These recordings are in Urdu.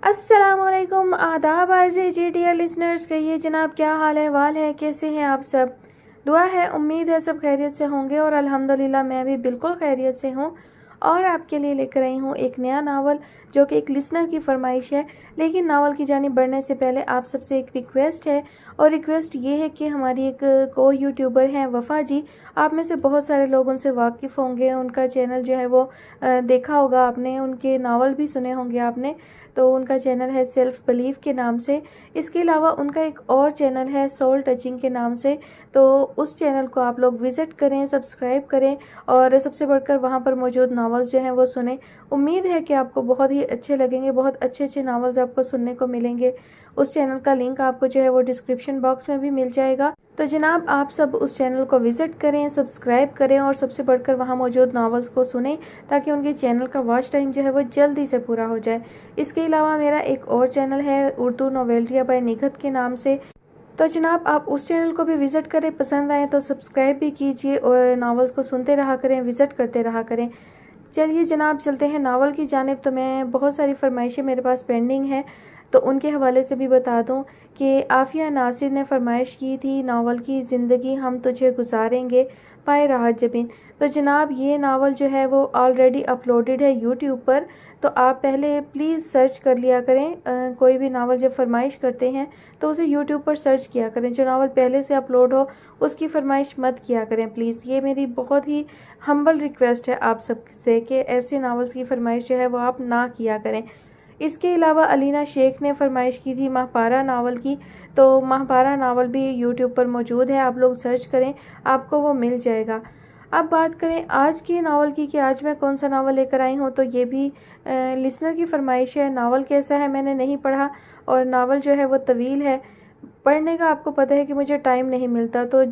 السلام علیکم، آداب عرض جی ڈیئر لسنرز، کہیے جناب کیا حال احوال ہے، کیسے ہیں آپ سب؟ دعا ہے امید ہے سب خیریت سے ہوں گے، اور الحمدللہ میں بھی بالکل خیریت سے ہوں، اور آپ کے لیے لے کر آئی ہوں ایک نیا ناول جو کہ ایک لسنر کی فرمائش ہے۔ لیکن ناول کی جانب بڑھنے سے پہلے آپ سب سے ایک ریکویسٹ ہے، اور ریکویسٹ یہ ہے کہ ہماری ایک کو یوٹیوبر ہیں وفا جی، آپ میں سے بہت سارے لوگ ان سے واقف ہوں گے، ان کا چینل جو ہے وہ دیکھا ہوگا آپ نے، ان کے ناول بھی سنے ہوں گے آپ نے، تو ان کا چینل ہے سیلف بلیف کے نام سے۔ اس کے علاوہ ان کا ایک اور چینل ہے سول ٹچنگ کے نام سے، تو اس چینل کو آپ لوگ وزٹ کریں، سبسکرائب کریں، اور سب سے بڑھ کر وہاں پر موجود ناولز جو ہیں وہ سنیں۔ امید ہے کہ آپ کو بہت ہی اچھے لگیں گے، بہت اچھے اچھے ناولز آپ کو سننے کو ملیں گے۔ اس چینل کا لنک آپ کو جو ہے وہ ڈسکرپشن باکس میں بھی مل جائے گا، تو جناب آپ سب اس چینل کو وزٹ کریں، سبسکرائب کریں، اور سب سے بڑھ کر وہاں موجود ناولز کو سنیں تاکہ ان کے چینل کا واچ ٹائم جو ہے وہ جلدی سے پورا ہو جائے۔ اس کے علاوہ میرا ایک اور چینل ہے اردو نویلریا بائی نگہت کے نام سے، تو جناب آپ اس چینل کو بھی وزٹ کریں، پسند آئے تو سبسکرائب بھی کیجئے، اور ناولز کو سنتے رہا کریں، وزٹ کرتے رہا کریں۔ چلیے جناب چلتے ہیں ناول کی جانب۔ تو میں بہت ساری فرمائشیں میرے پاس پینڈنگ ہیں، تو ان کے حوالے سے بھی بتا دوں کہ عافیہ ناصر نے فرمائش کی تھی ناول کی زندگی ہم تجھے گزاریں گے پائے راحت جبین۔ تو جناب یہ ناول جو ہے وہ آلریڈی اپلوڈڈ ہے یوٹیوب پر، تو آپ پہلے پلیز سرچ کر لیا کریں، کوئی بھی ناول جب فرمائش کرتے ہیں تو اسے یوٹیوب پر سرچ کیا کریں، جو ناول پہلے سے اپلوڈ ہو اس کی فرمائش مت کیا کریں پلیز۔ یہ میری بہت ہی ہمبل ریکویسٹ ہے آپ سب سے کہ ایسے ناولز کی فرمائش جو ہے وہ آپ نہ کیا کریں۔ اس کے علاوہ علینا شیخ نے فرمائش کی تھی ماہپارہ ناول کی، تو ماہپارہ ناول بھی یوٹیوب پر موجود ہے، آپ لوگ سرچ کریں، آپ کو وہ مل جائے گا۔ اب بات کریں آج کی ناول کی کہ آج میں کون سا ناول لے کر آئی ہوں، تو یہ بھی لسنر کی فرمائش ہے۔ ناول کیسا ہے میں نے نہیں پڑھا، اور ناول جو ہے وہ طویل ہے، پڑھنے کا آپ کو پتہ ہے کہ مجھے ٹائم نہیں ملتا، تو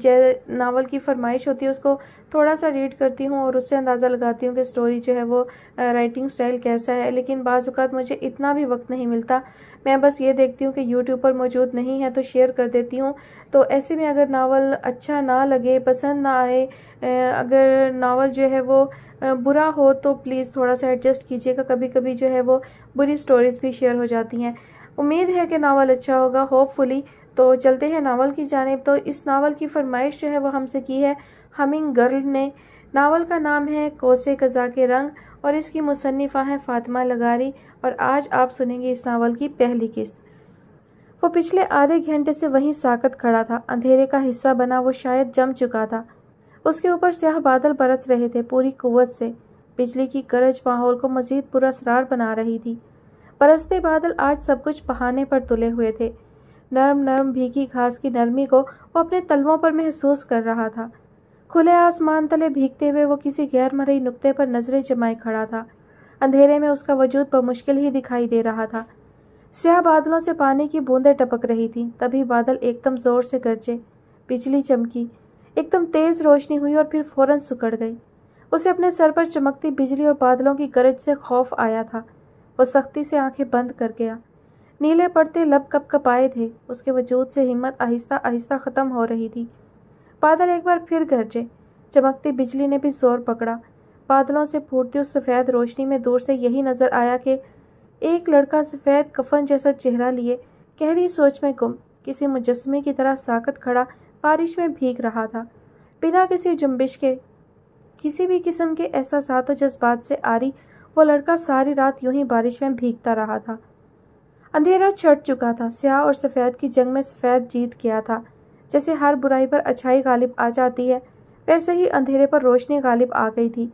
ناول کی فرمائش ہوتی ہے اس کو تھوڑا سا ریڈ کرتی ہوں اور اس سے اندازہ لگاتی ہوں کہ سٹوری جو ہے وہ رائٹنگ سٹائل کیسا ہے، لیکن بعض اوقات مجھے اتنا بھی وقت نہیں ملتا، میں بس یہ دیکھتی ہوں کہ یوٹیوب پر موجود نہیں ہے تو شیئر کر دیتی ہوں۔ تو ایسے میں اگر ناول اچھا نہ لگے، پسند نہ آئے، اگر ناول جو ہے وہ برا ہو تو پلیز تھوڑا سا ایڈجسٹ کیجیے گا، کبھی کبھی جو ہے وہ بری سٹوریز بھی شیئر ہو جاتی ہیں۔ امید ہے کہ ناول اچھا ہوگا، ہوپ فلی۔ تو چلتے ہیں ناول کی جانب۔ تو اس ناول کی فرمائش جو ہے وہ ہم سے کی ہے ہمنگ گرل نے۔ ناول کا نام ہے کوسے قضا کے رنگ، اور اس کی مصنفہ ہیں فاطمہ لغاری، اور آج آپ سنیں گے اس ناول کی پہلی قسط۔ وہ پچھلے آدھے گھنٹے سے وہیں ساکت کھڑا تھا، اندھیرے کا حصہ بنا وہ شاید جم چکا تھا، اس کے اوپر سیاہ بادل برس رہے تھے پوری قوت سے، بجلی کی گرج ماحول کو مزید پراسرار بنا رہی تھی۔ برستے بادل آج سب کچھ بہانے پر تلے ہوئے تھے، نرم نرم بھیگی گھاس کی نرمی کو وہ اپنے تلووں پر محسوس کر رہا تھا۔ کھلے آسمان تلے بھیگتے ہوئے وہ کسی غیر مرئی نقطے پر نظریں جمائے کھڑا تھا، اندھیرے میں اس کا وجود بمشکل ہی دکھائی دے رہا تھا۔ سیاہ بادلوں سے پانی کی بوندیں ٹپک رہی تھیں، تبھی بادل ایک دم زور سے گرجے، بجلی چمکی، ایک دم تیز روشنی ہوئی اور پھر فوراً سکڑ گئی۔ اسے اپنے سر پر چمکتی بجلی اور بادلوں کی گرج سے خوف آیا تھا، وہ سختی سے آنکھیں بند کر گیا۔ نیلے پڑتے لب کپ کپائے تھے، اس کے وجود سے ہمت آہستہ آہستہ ختم ہو رہی تھی۔ بادل ایک بار پھر گرجے، چمکتی بجلی نے بھی زور پکڑا۔ بادلوں سے پھوٹتی اس سفید روشنی میں دور سے یہی نظر آیا کہ ایک لڑکا سفید کفن جیسا چہرہ لیے گہری سوچ میں گم، کسی مجسمے کی طرح ساکت کھڑا بارش میں بھیگ رہا تھا، بنا کسی جنبش کے، کسی بھی قسم کے احساسات و جذبات سے عاری۔ وہ لڑکا ساری رات یوں ہی بارش میں بھیگتا رہا تھا۔ اندھیرا چھٹ چکا تھا، سیاہ اور سفید کی جنگ میں سفید جیت گیا تھا۔ جیسے ہر برائی پر اچھائی غالب آ جاتی ہے، ویسے ہی اندھیرے پر روشنی غالب آ گئی تھی۔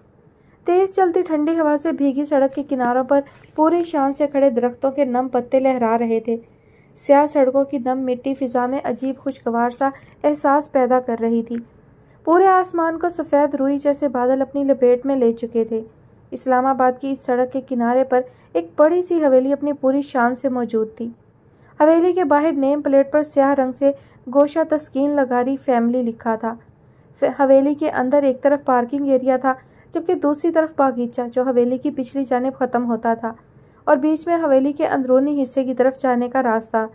تیز چلتی ٹھنڈی ہوا سے بھیگی سڑک کے کناروں پر پوری شان سے کھڑے درختوں کے نم پتے لہرا رہے تھے۔ سیاہ سڑکوں کی نم مٹی فضا میں عجیب خوشگوار سا احساس پیدا کر رہی تھی۔ پورے آسمان کو سفید روئی جیسے بادل اپنی لپیٹ میں لے چکے تھے۔ اسلام آباد کی اس سڑک کے کنارے پر ایک بڑی سی حویلی اپنی پوری شان سے موجود تھی۔ حویلی کے باہر نیم پلیٹ پر سیاہ رنگ سے گوشہ تسکین لغاری فیملی لکھا تھا۔ حویلی کے اندر ایک طرف پارکنگ ایریا تھا، جبکہ دوسری طرف باغیچہ جو حویلی کی پچھلی جانب ختم ہوتا تھا، اور بیچ میں حویلی کے اندرونی حصے کی طرف جانے کا راستہ۔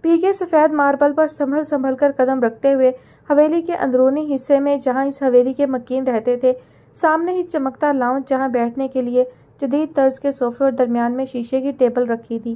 بھیگے سفید ماربل پر سنبھل سنبھل کر قدم رکھتے ہوئے حویلی کے اندرونی حصے میں جہاں اس حویلی کے مکین رہتے تھے، سامنے ہی چمکتا لاؤنج جہاں بیٹھنے کے لیے جدید طرز کے صوفے اور درمیان میں شیشے کی ٹیبل رکھی تھی۔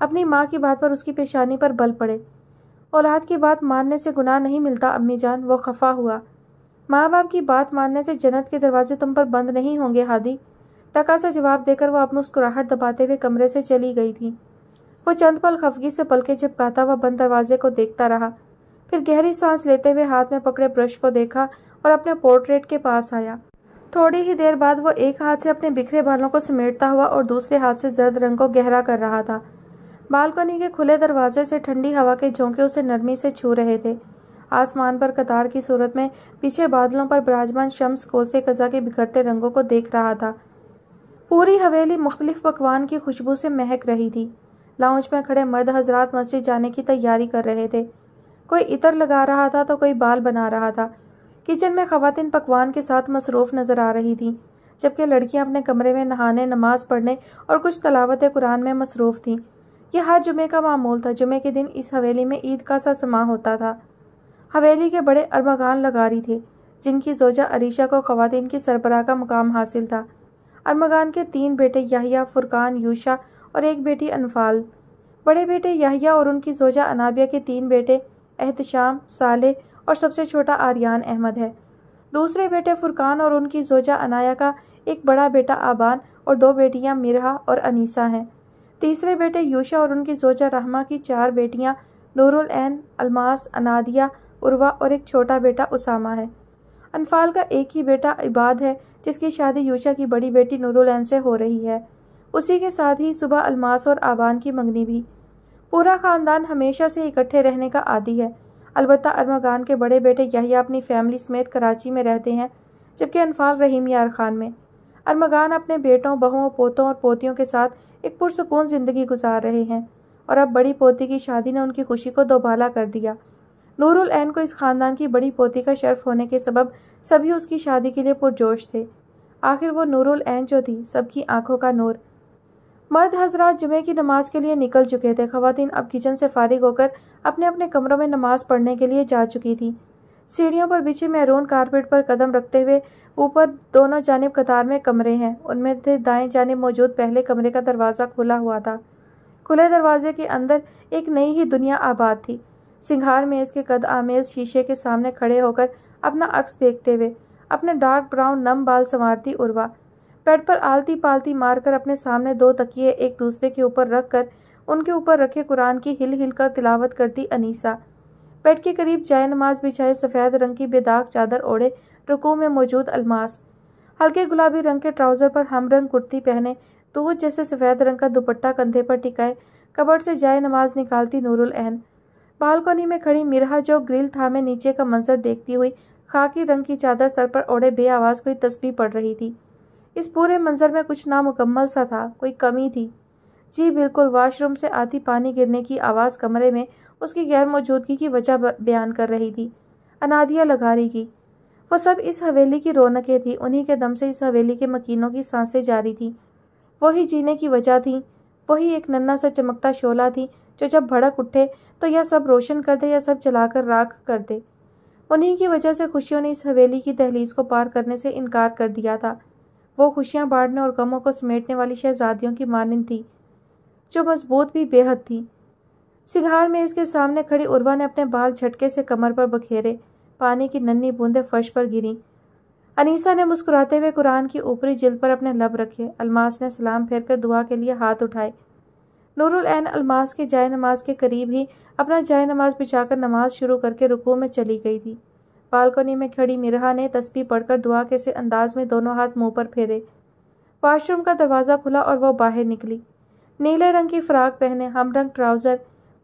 اپنی ماں کی بات پر اس کی پیشانی پر بل پڑے۔ اولاد کی بات ماننے سے گناہ نہیں ملتا امی جان، وہ خفا ہوا۔ ماں باپ کی بات ماننے سے جنت کے دروازے تم پر بند نہیں ہوں گے ہادی۔ ٹکا سا جواب دے کر وہ اب مسکراہٹ دباتے ہوئے کمرے سے چلی گئی تھی۔ وہ چند پل خفگی سے پلکیں جھپکاتا ہوا بند دروازے کو دیکھتا رہا، پھر گہری سانس لیتے ہوئے ہاتھ میں پکڑے برش کو دیکھا اور اپنے پورٹریٹ کے پاس آیا۔ تھوڑی ہی دیر بعد وہ ایک ہاتھ سے اپنے بکھرے بالوں کو سمیٹتا ہوا اور دوسرے ہاتھ سے زرد رنگ کو گہرا کر رہا تھا۔ بالکنی کے کھلے دروازے سے ٹھنڈی ہوا کے جھونکے اسے نرمی سے چھو رہے تھے۔ آسمان پر قطار کی صورت میں پیچھے بادلوں پر براجمان شمس کوسے قزح کے بکھرتے رنگوں کو دیکھ رہا تھا۔ پوری حویلی مختلف پکوان کی خوشبو سے مہک رہی تھی۔ لاؤنج میں کھڑے مرد حضرات مسجد جانے کی تیاری کر رہے تھے۔ کوئی عطر لگا رہا تھا تو کوئی بال بنا رہا تھا۔ کچن میں خواتین پکوان کے ساتھ مصروف نظر آ رہی تھیں، جبکہ لڑکیاں اپنے کمرے میں نہانے، نماز پڑھنے اور کچھ تلاوت قرآن میں مصروف تھیں۔ یہ ہر جمعے کا معمول تھا۔ جمعے کے دن اس حویلی میں عید کا سا سماں ہوتا تھا۔ حویلی کے بڑے ارمغان لغاری تھے، جن کی زوجہ عریشہ کو خواتین کی سربراہ کا مقام حاصل تھا۔ ارمغان کے 3 بیٹے یحییٰ، فرقان، یوشع اور ایک بیٹی انفال۔ بڑے بیٹے یحییٰ اور ان کی زوجہ انابیہ کے 3 بیٹے احتشام، صالح اور سب سے چھوٹا آریان احمد ہے۔ دوسرے بیٹے فرقان اور ان کی زوجہ عنایہ کا ایک بڑا بیٹا آبان اور 2 بیٹیاں مرحا اور انیسہ ہیں۔ تیسرے بیٹے یوشع اور ان کی زوجہ رحمہ کی 4 بیٹیاں نور العین، الماس، انادیہ، عروہ اور ایک چھوٹا بیٹا اسامہ ہے۔ انفال کا ایک ہی بیٹا عباد ہے، جس کی شادی یوشع کی بڑی بیٹی نور العین سے ہو رہی ہے۔ اسی کے ساتھ ہی صبح الماس اور آبان کی منگنی بھی۔ پورا خاندان ہمیشہ سے اکٹھے رہنے کا عادی ہے۔ البتہ ارمغان کے بڑے بیٹے یحییٰ اپنی فیملی سمیت کراچی میں رہتے ہیں، جبکہ انفال رحیم یار خان میں۔ ارمغان اپنے بیٹوں، بہوؤں، پوتوں اور پوتیوں کے ساتھ ایک پرسکون زندگی گزار رہے ہیں، اور اب بڑی پوتی کی شادی نے ان کی خوشی کو دوبالا کر دیا۔ نور العین کو اس خاندان کی بڑی پوتی کا شرف ہونے کے سبب سبھی اس کی شادی کے لیے پرجوش تھے۔ آخر وہ نور العین جو تھی، سب کی آنکھوں کا نور۔ مرد حضرات جمعے کی نماز کے لیے نکل چکے تھے۔ خواتین اب کچن سے فارغ ہو کر اپنے اپنے کمروں میں نماز پڑھنے کے لیے جا چکی تھیں۔ سیڑھیوں پر بچھے میرون کارپیٹ پر قدم رکھتے ہوئے اوپر دونوں جانب قطار میں کمرے ہیں۔ ان میں سے دائیں جانب موجود پہلے کمرے کا دروازہ کھلا ہوا تھا۔ کھلے دروازے کے اندر ایک نئی ہی دنیا آباد تھی۔ سنگھار میز کے قد آمیز شیشے کے سامنے کھڑے ہو کر اپنا عکس دیکھتے ہوئے اپنے ڈارک براؤن نم بال سنوارتی عروہ، بیڈ پر آلتی پالتی مار کر اپنے سامنے 2 تکیے ایک دوسرے کے اوپر رکھ کر ان کے اوپر رکھے قرآن کی ہل ہل کر تلاوت کرتی انیسہ، بیڈ کے قریب جائے نماز بچھائے سفید رنگ کی بے داغ چادر اوڑھے رکوع میں موجود الماس، ہلکے گلابی رنگ کے ٹراؤزر پر ہم رنگ کرتی پہنے دودھ جیسے سفید رنگ کا دوپٹہ کندھے پر ٹکائے کبٹ سے جائے نماز نکالتی نور العین، بالکنی میں کھڑی مرحا جو گرل تھامے نیچے کا منظر دیکھتی ہوئی خاکی رنگ کی چادر سر پر اوڑھے بے آواز کوئی تسبیح پڑھ رہی تھی۔ اس پورے منظر میں کچھ نامکمل سا تھا، کوئی کمی تھی۔ جی بالکل، واش روم سے آتی پانی گرنے کی آواز کمرے میں اس کی غیر موجودگی کی وجہ بیان کر رہی تھی۔ انادیہ لغاری کی وہ سب اس حویلی کی رونقیں تھیں، انہی کے دم سے اس حویلی کے مکینوں کی سانسیں جاری تھیں، وہی جینے کی وجہ تھیں، وہی ایک ننھا سا چمکتا شعلہ تھی جو جب بھڑک اٹھے تو یا سب روشن کر دے یا سب جلا کر راکھ کر دے۔ انہی کی وجہ سے خوشیوں نے اس حویلی کی دہلیز کو پار کرنے سے انکار کر دیا تھا۔ وہ خوشیاں بانٹنے اور غموں کو سمیٹنے والی شہزادیوں کی مانند تھی، جو مضبوط بھی بے حد تھی۔ سنگھار میز کے سامنے کھڑی عروہ نے اپنے بال جھٹکے سے کمر پر بکھیرے، پانی کی ننھی بوندیں فرش پر گریں۔ انیسہ نے مسکراتے ہوئے قرآن کی اوپری جلد پر اپنے لب رکھے۔ الماس نے سلام پھیر کر دعا کے لیے ہاتھ اٹھائے۔ نور العین الماس کے جائے نماز کے قریب ہی اپنا جائے نماز بچھا کر نماز شروع کر کے رکوع میں چلی گئی تھی۔ بالکنی میں کھڑی مرحا نے تسبیح پڑھ کر دعا کے سے انداز میں دونوں ہاتھ منہ پر پھیرے۔ واش روم کا دروازہ کھلا اور وہ باہر نکلی۔ نیلے رنگ کی فراک پہنے، ہم رنگ ٹراؤزر،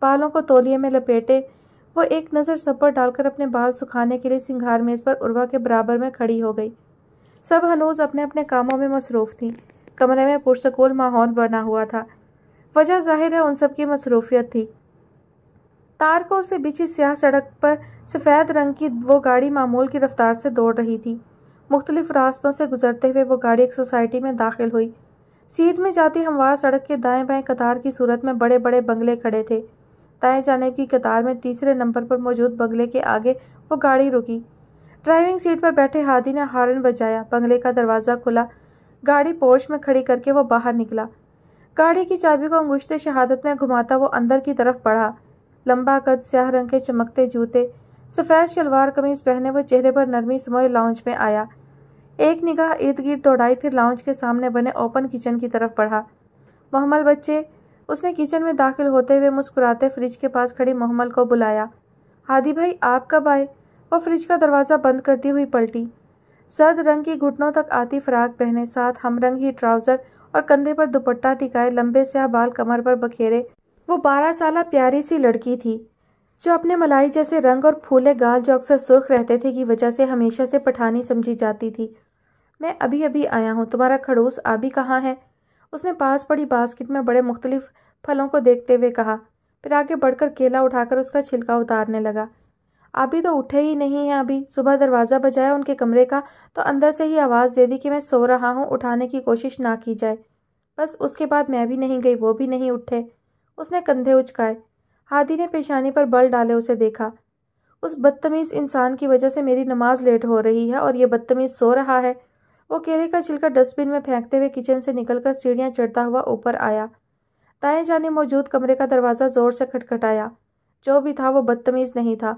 بالوں کو تولیے میں لپیٹے، وہ ایک نظر سب پر ڈال کر اپنے بال سکھانے کے لیے سنگھار میز پر عروہ کے برابر میں کھڑی ہو گئی۔ سب ہنوز اپنے اپنے کاموں میں مصروف تھیں۔ کمرے میں پرسکون ماحول بنا ہوا تھا۔ وجہ ظاہر ہے ان سب کی مصروفیت تھی۔ تارکول سے بچھی سیاہ سڑک پر سفید رنگ کی وہ گاڑی معمول کی رفتار سے دوڑ رہی تھی۔ مختلف راستوں سے گزرتے ہوئے وہ گاڑی ایک سوسائٹی میں داخل ہوئی۔ سیدھ میں جاتی ہموار سڑک کے دائیں بائیں قطار کی صورت میں بڑے بڑے بنگلے کھڑے تھے۔ دائیں جانب کی قطار میں تیسرے نمبر پر موجود بنگلے کے آگے وہ گاڑی رکی۔ ڈرائیونگ سیٹ پر بیٹھے ہادی نے ہارن بجایا، بنگلے کا دروازہ کھلا، گاڑی پورچ میں کھڑی کر کے وہ باہر نکلا۔ گاڑی کی چابی کو انگشت شہادت میں گھماتا وہ اندر کی طرف بڑھا۔ لمبا قد، سیاہ رنگ کے چمکتے جوتے، سفید شلوار قمیض پہنے وہ چہرے پر نرمی سموئے لاؤنج میں آیا۔ ایک نگاہ ارد گرد دوڑائی، پھر لاؤنج کے سامنے بنے اوپن کچن کی طرف بڑھا۔ محمل بچے، اس نے کچن میں داخل ہوتے ہوئے مسکراتے فریج کے پاس کھڑی محمل کو بلایا۔ ہادی بھائی آپ کب آئے؟ وہ فریج کا دروازہ بند کرتی ہوئی پلٹی۔ زرد رنگ کی گھٹنوں تک آتی فراق پہنے، ساتھ ہم رنگ ہی ٹراؤزر اور کندھے پر دوپٹہ ٹکائے، لمبے سیاہ بال کمر پر بکھیرے، وہ 12 سالہ پیاری سی لڑکی تھی جو اپنے ملائی جیسے رنگ اور پھولے گال جو اکثر سرخ رہتے تھے کی وجہ سے ہمیشہ سے پٹھانی سمجھی جاتی تھی۔ میں ابھی ابھی آیا ہوں، تمہارا کھڑوس آبی کہاں ہے؟ اس نے پاس پڑی باسکٹ میں بڑے مختلف پھلوں کو دیکھتے ہوئے کہا، پھر آگے بڑھ کر کیلا اٹھا کر اس کا چھلکا اتارنے لگا۔ آبی تو اٹھے ہی نہیں ہیں ابھی، صبح دروازہ بجایا ان کے کمرے کا تو اندر سے ہی آواز دے دی کہ میں سو رہا ہوں، اٹھانے کی کوشش نہ کی جائے۔ بس اس کے بعد میں بھی نہیں گئی، وہ بھی نہیں اٹھے۔ اس نے کندھے اچکائے۔ ہادی نے پیشانی پر بل ڈالے اسے دیکھا۔ اس بدتمیز انسان کی وجہ سے میری نماز لیٹ ہو رہی ہے اور یہ بدتمیز سو رہا ہے۔ وہ کیلے کا چھلکا ڈسٹ بن میں پھینکتے ہوئے کچن سے نکل کر سیڑھیاں چڑھتا ہوا اوپر آیا۔ دائیں جانب موجود کمرے کا دروازہ زور سے کھٹکھٹایا۔ جو بھی تھا وہ بدتمیز نہیں تھا۔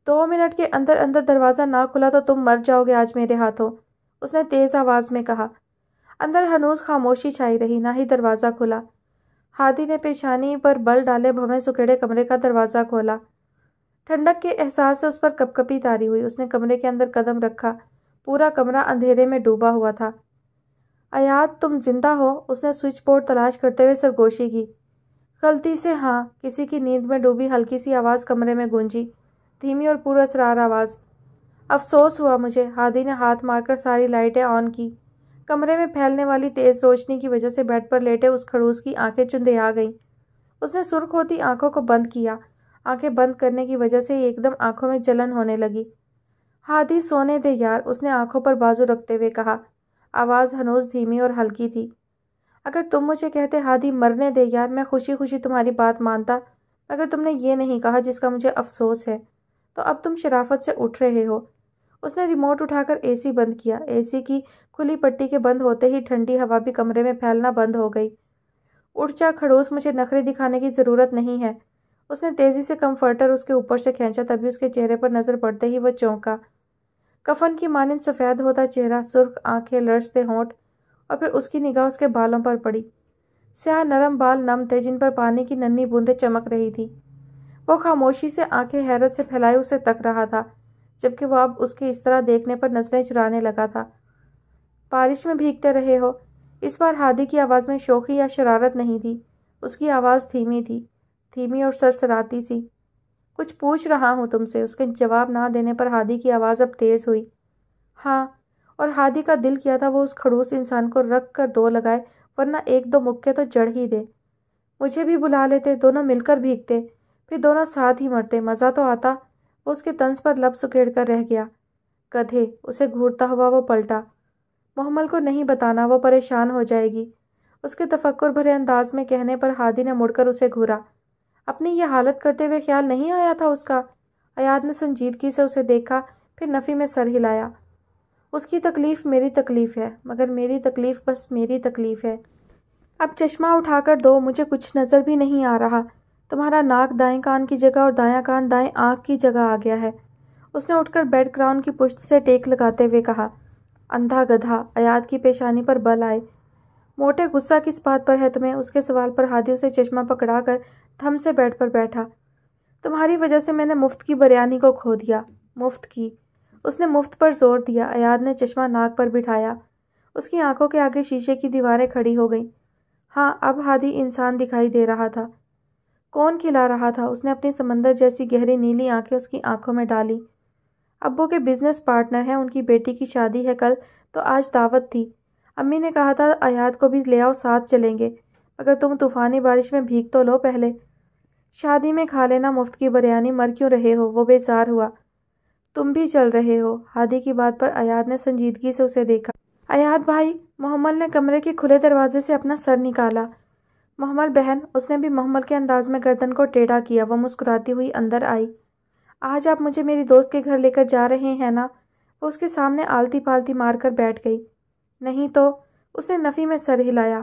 2 منٹ کے اندر اندر دروازہ نہ کھلا تو تم مر جاؤ گے آج میرے ہاتھوں، اس نے تیز آواز میں کہا۔ اندر ہنوز خاموشی چھائی رہی، نہ ہی دروازہ کھلا۔ ہادی نے پیشانی پر بل ڈالے بھویں سکیڑے کمرے کا دروازہ کھولا۔ ٹھنڈک کے احساس سے اس پر کپکپی طاری ہوئی۔ اس نے کمرے کے اندر قدم رکھا۔ پورا کمرہ اندھیرے میں ڈوبا ہوا تھا۔ ایاد تم زندہ ہو؟ اس نے سوئچ بورڈ تلاش کرتے ہوئے سرگوشی کی۔ غلطی سے ہاں، کسی کی نیند میں ڈوبی ہلکی سی آواز کمرے میں گونجی، دھیمی اور پورا اسرار آواز۔ افسوس ہوا مجھے۔ ہادی نے ہاتھ مار کر ساری لائٹیں آن کی۔ کمرے میں پھیلنے والی تیز روشنی کی وجہ سے بیڈ پر لیٹے اس کھڑوس کی آنکھیں چندھیا گئیں۔ اس نے سرخ ہوتی آنکھوں کو بند کیا۔ آنکھیں بند کرنے کی وجہ سے ایک دم آنکھوں میں جلن ہونے لگی۔ ہادی سونے دے یار، اس نے آنکھوں پر بازو رکھتے ہوئے کہا۔ آواز ہنوز دھیمی اور ہلکی تھی۔ اگر تم مجھے کہتے ہادی مرنے دے یار، میں خوشی خوشی تمہاری بات مانتا، مگر تم نے یہ نہیں کہا جس کا مجھے افسوس ہے، تو اب تم شرافت سے اٹھ رہے ہو۔ اس نے ریموٹ اٹھا کر اے سی بند کیا۔ اے سی کی کھلی پٹی کے بند ہوتے ہی ٹھنڈی ہوا بھی کمرے میں پھیلنا بند ہو گئی۔ اٹھ جا کھڑوس، مجھے نخرے دکھانے کی ضرورت نہیں ہے۔ اس نے تیزی سے کمفرٹر اس کے اوپر سے کھینچا، تبھی اس کے چہرے پر نظر پڑتے ہی وہ چونکا۔ کفن کی مانند سفید ہوتا چہرہ، سرخ آنکھیں، لرزتے ہونٹ، اور پھر اس کی نگاہ اس کے بالوں پر پڑی۔ سیاہ نرم بال نم تھے جن پر پانی کی ننھی بوندیں چمک رہی تھی۔ وہ خاموشی سے آنکھیں حیرت سے پھیلائے اسے تک رہا تھا، جبکہ وہ اب اس کے اس طرح دیکھنے پر نظریں چرانے لگا تھا۔ بارش میں بھیگتے رہے ہو؟ اس بار ہادی کی آواز میں شوخی یا شرارت نہیں تھی۔ اس کی آواز دھیمی تھی، دھیمی اور سرسراتی سی۔ کچھ پوچھ رہا ہوں تم سے۔ اس کے جواب نہ دینے پر ہادی کی آواز اب تیز ہوئی۔ ہاں، اور ہادی کا دل کیا تھا وہ اس کھڑوس انسان کو رکھ کر 2 لگائے، ورنہ 1-2 مکے تو جڑ ہی دے۔ مجھے بھی بلا لیتے، دونوں مل کر بھیگتے، پھر دونوں ساتھ ہی مرتے، مزہ تو آتا۔ وہ اس کے طنز پر لب سکیڑ کر رہ گیا۔ گدھے، اسے گھورتا ہوا وہ پلٹا۔ محمل کو نہیں بتانا، وہ پریشان ہو جائے گی۔ اس کے تفکر بھرے انداز میں کہنے پر ہادی نے مڑ کر اسے گھورا۔ اپنی یہ حالت کرتے ہوئے خیال نہیں آیا تھا اس کا؟ ایاد نے سنجیدگی سے اسے دیکھا، پھر نفی میں سر ہلایا۔ اس کی تکلیف میری تکلیف ہے، مگر میری تکلیف بس میری تکلیف ہے۔ اب چشمہ اٹھا کر دو، مجھے کچھ نظر بھی نہیں آ رہا۔ تمہارا ناک دائیں کان کی جگہ اور دایاں کان دائیں آنکھ کی جگہ آ گیا ہے۔ اس نے اٹھ کر بیڈ کراؤن کی پشت سے ٹیک لگاتے ہوئے کہا۔ اندھا گدھا، ایاد کی پیشانی پر بل آئے۔ موٹے غصہ کس بات پر ہے تمہیں؟ اس کے سوال پر ہادی اسے چشمہ پکڑا کر تھم سے بیڈ پر بیٹھا۔ تمہاری وجہ سے میں نے مفت کی بریانی کو کھو دیا۔ مفت کی؟ اس نے مفت پر زور دیا۔ ایاد نے چشمہ ناک پر بٹھایا۔ اس کی آنکھوں کے آگے شیشے کی دیواریں کھڑی ہو گئیں۔ ہاں، اب ہادی انسان دکھائی دے رہا تھا۔ کون کھلا رہا تھا؟ اس نے اپنی سمندر جیسی گہری نیلی آنکھیں اس کی آنکھوں میں ڈالی۔ ابو کے بزنس پارٹنر ہیں، ان کی بیٹی کی شادی ہے کل، تو آج دعوت تھی۔ امی نے کہا تھا ایاد کو بھی لے آؤ، ساتھ چلیں گے، مگر تم طوفانی بارش میں بھیگ تو لو پہلے۔ شادی میں کھا لینا مفت کی بریانی، مر کیوں رہے ہو؟ وہ بیزار ہوا۔ تم بھی چل رہے ہو؟ ہادی کی بات پر ایاد نے سنجیدگی سے اسے دیکھا۔ ایاد بھائی، محمل نے کمرے کے کھلے دروازے سے اپنا سر نکالا۔ محمل بہن، اس نے بھی محمل کے انداز میں گردن کو ٹیڑھا کیا۔ وہ مسکراتی ہوئی اندر آئی۔ آج آپ مجھے میری دوست کے گھر لے کر جا رہے ہیں نا؟ وہ اس کے سامنے آلتی پالتی مار کر بیٹھ گئی۔ نہیں تو، اس نے نفی میں سر ہلایا۔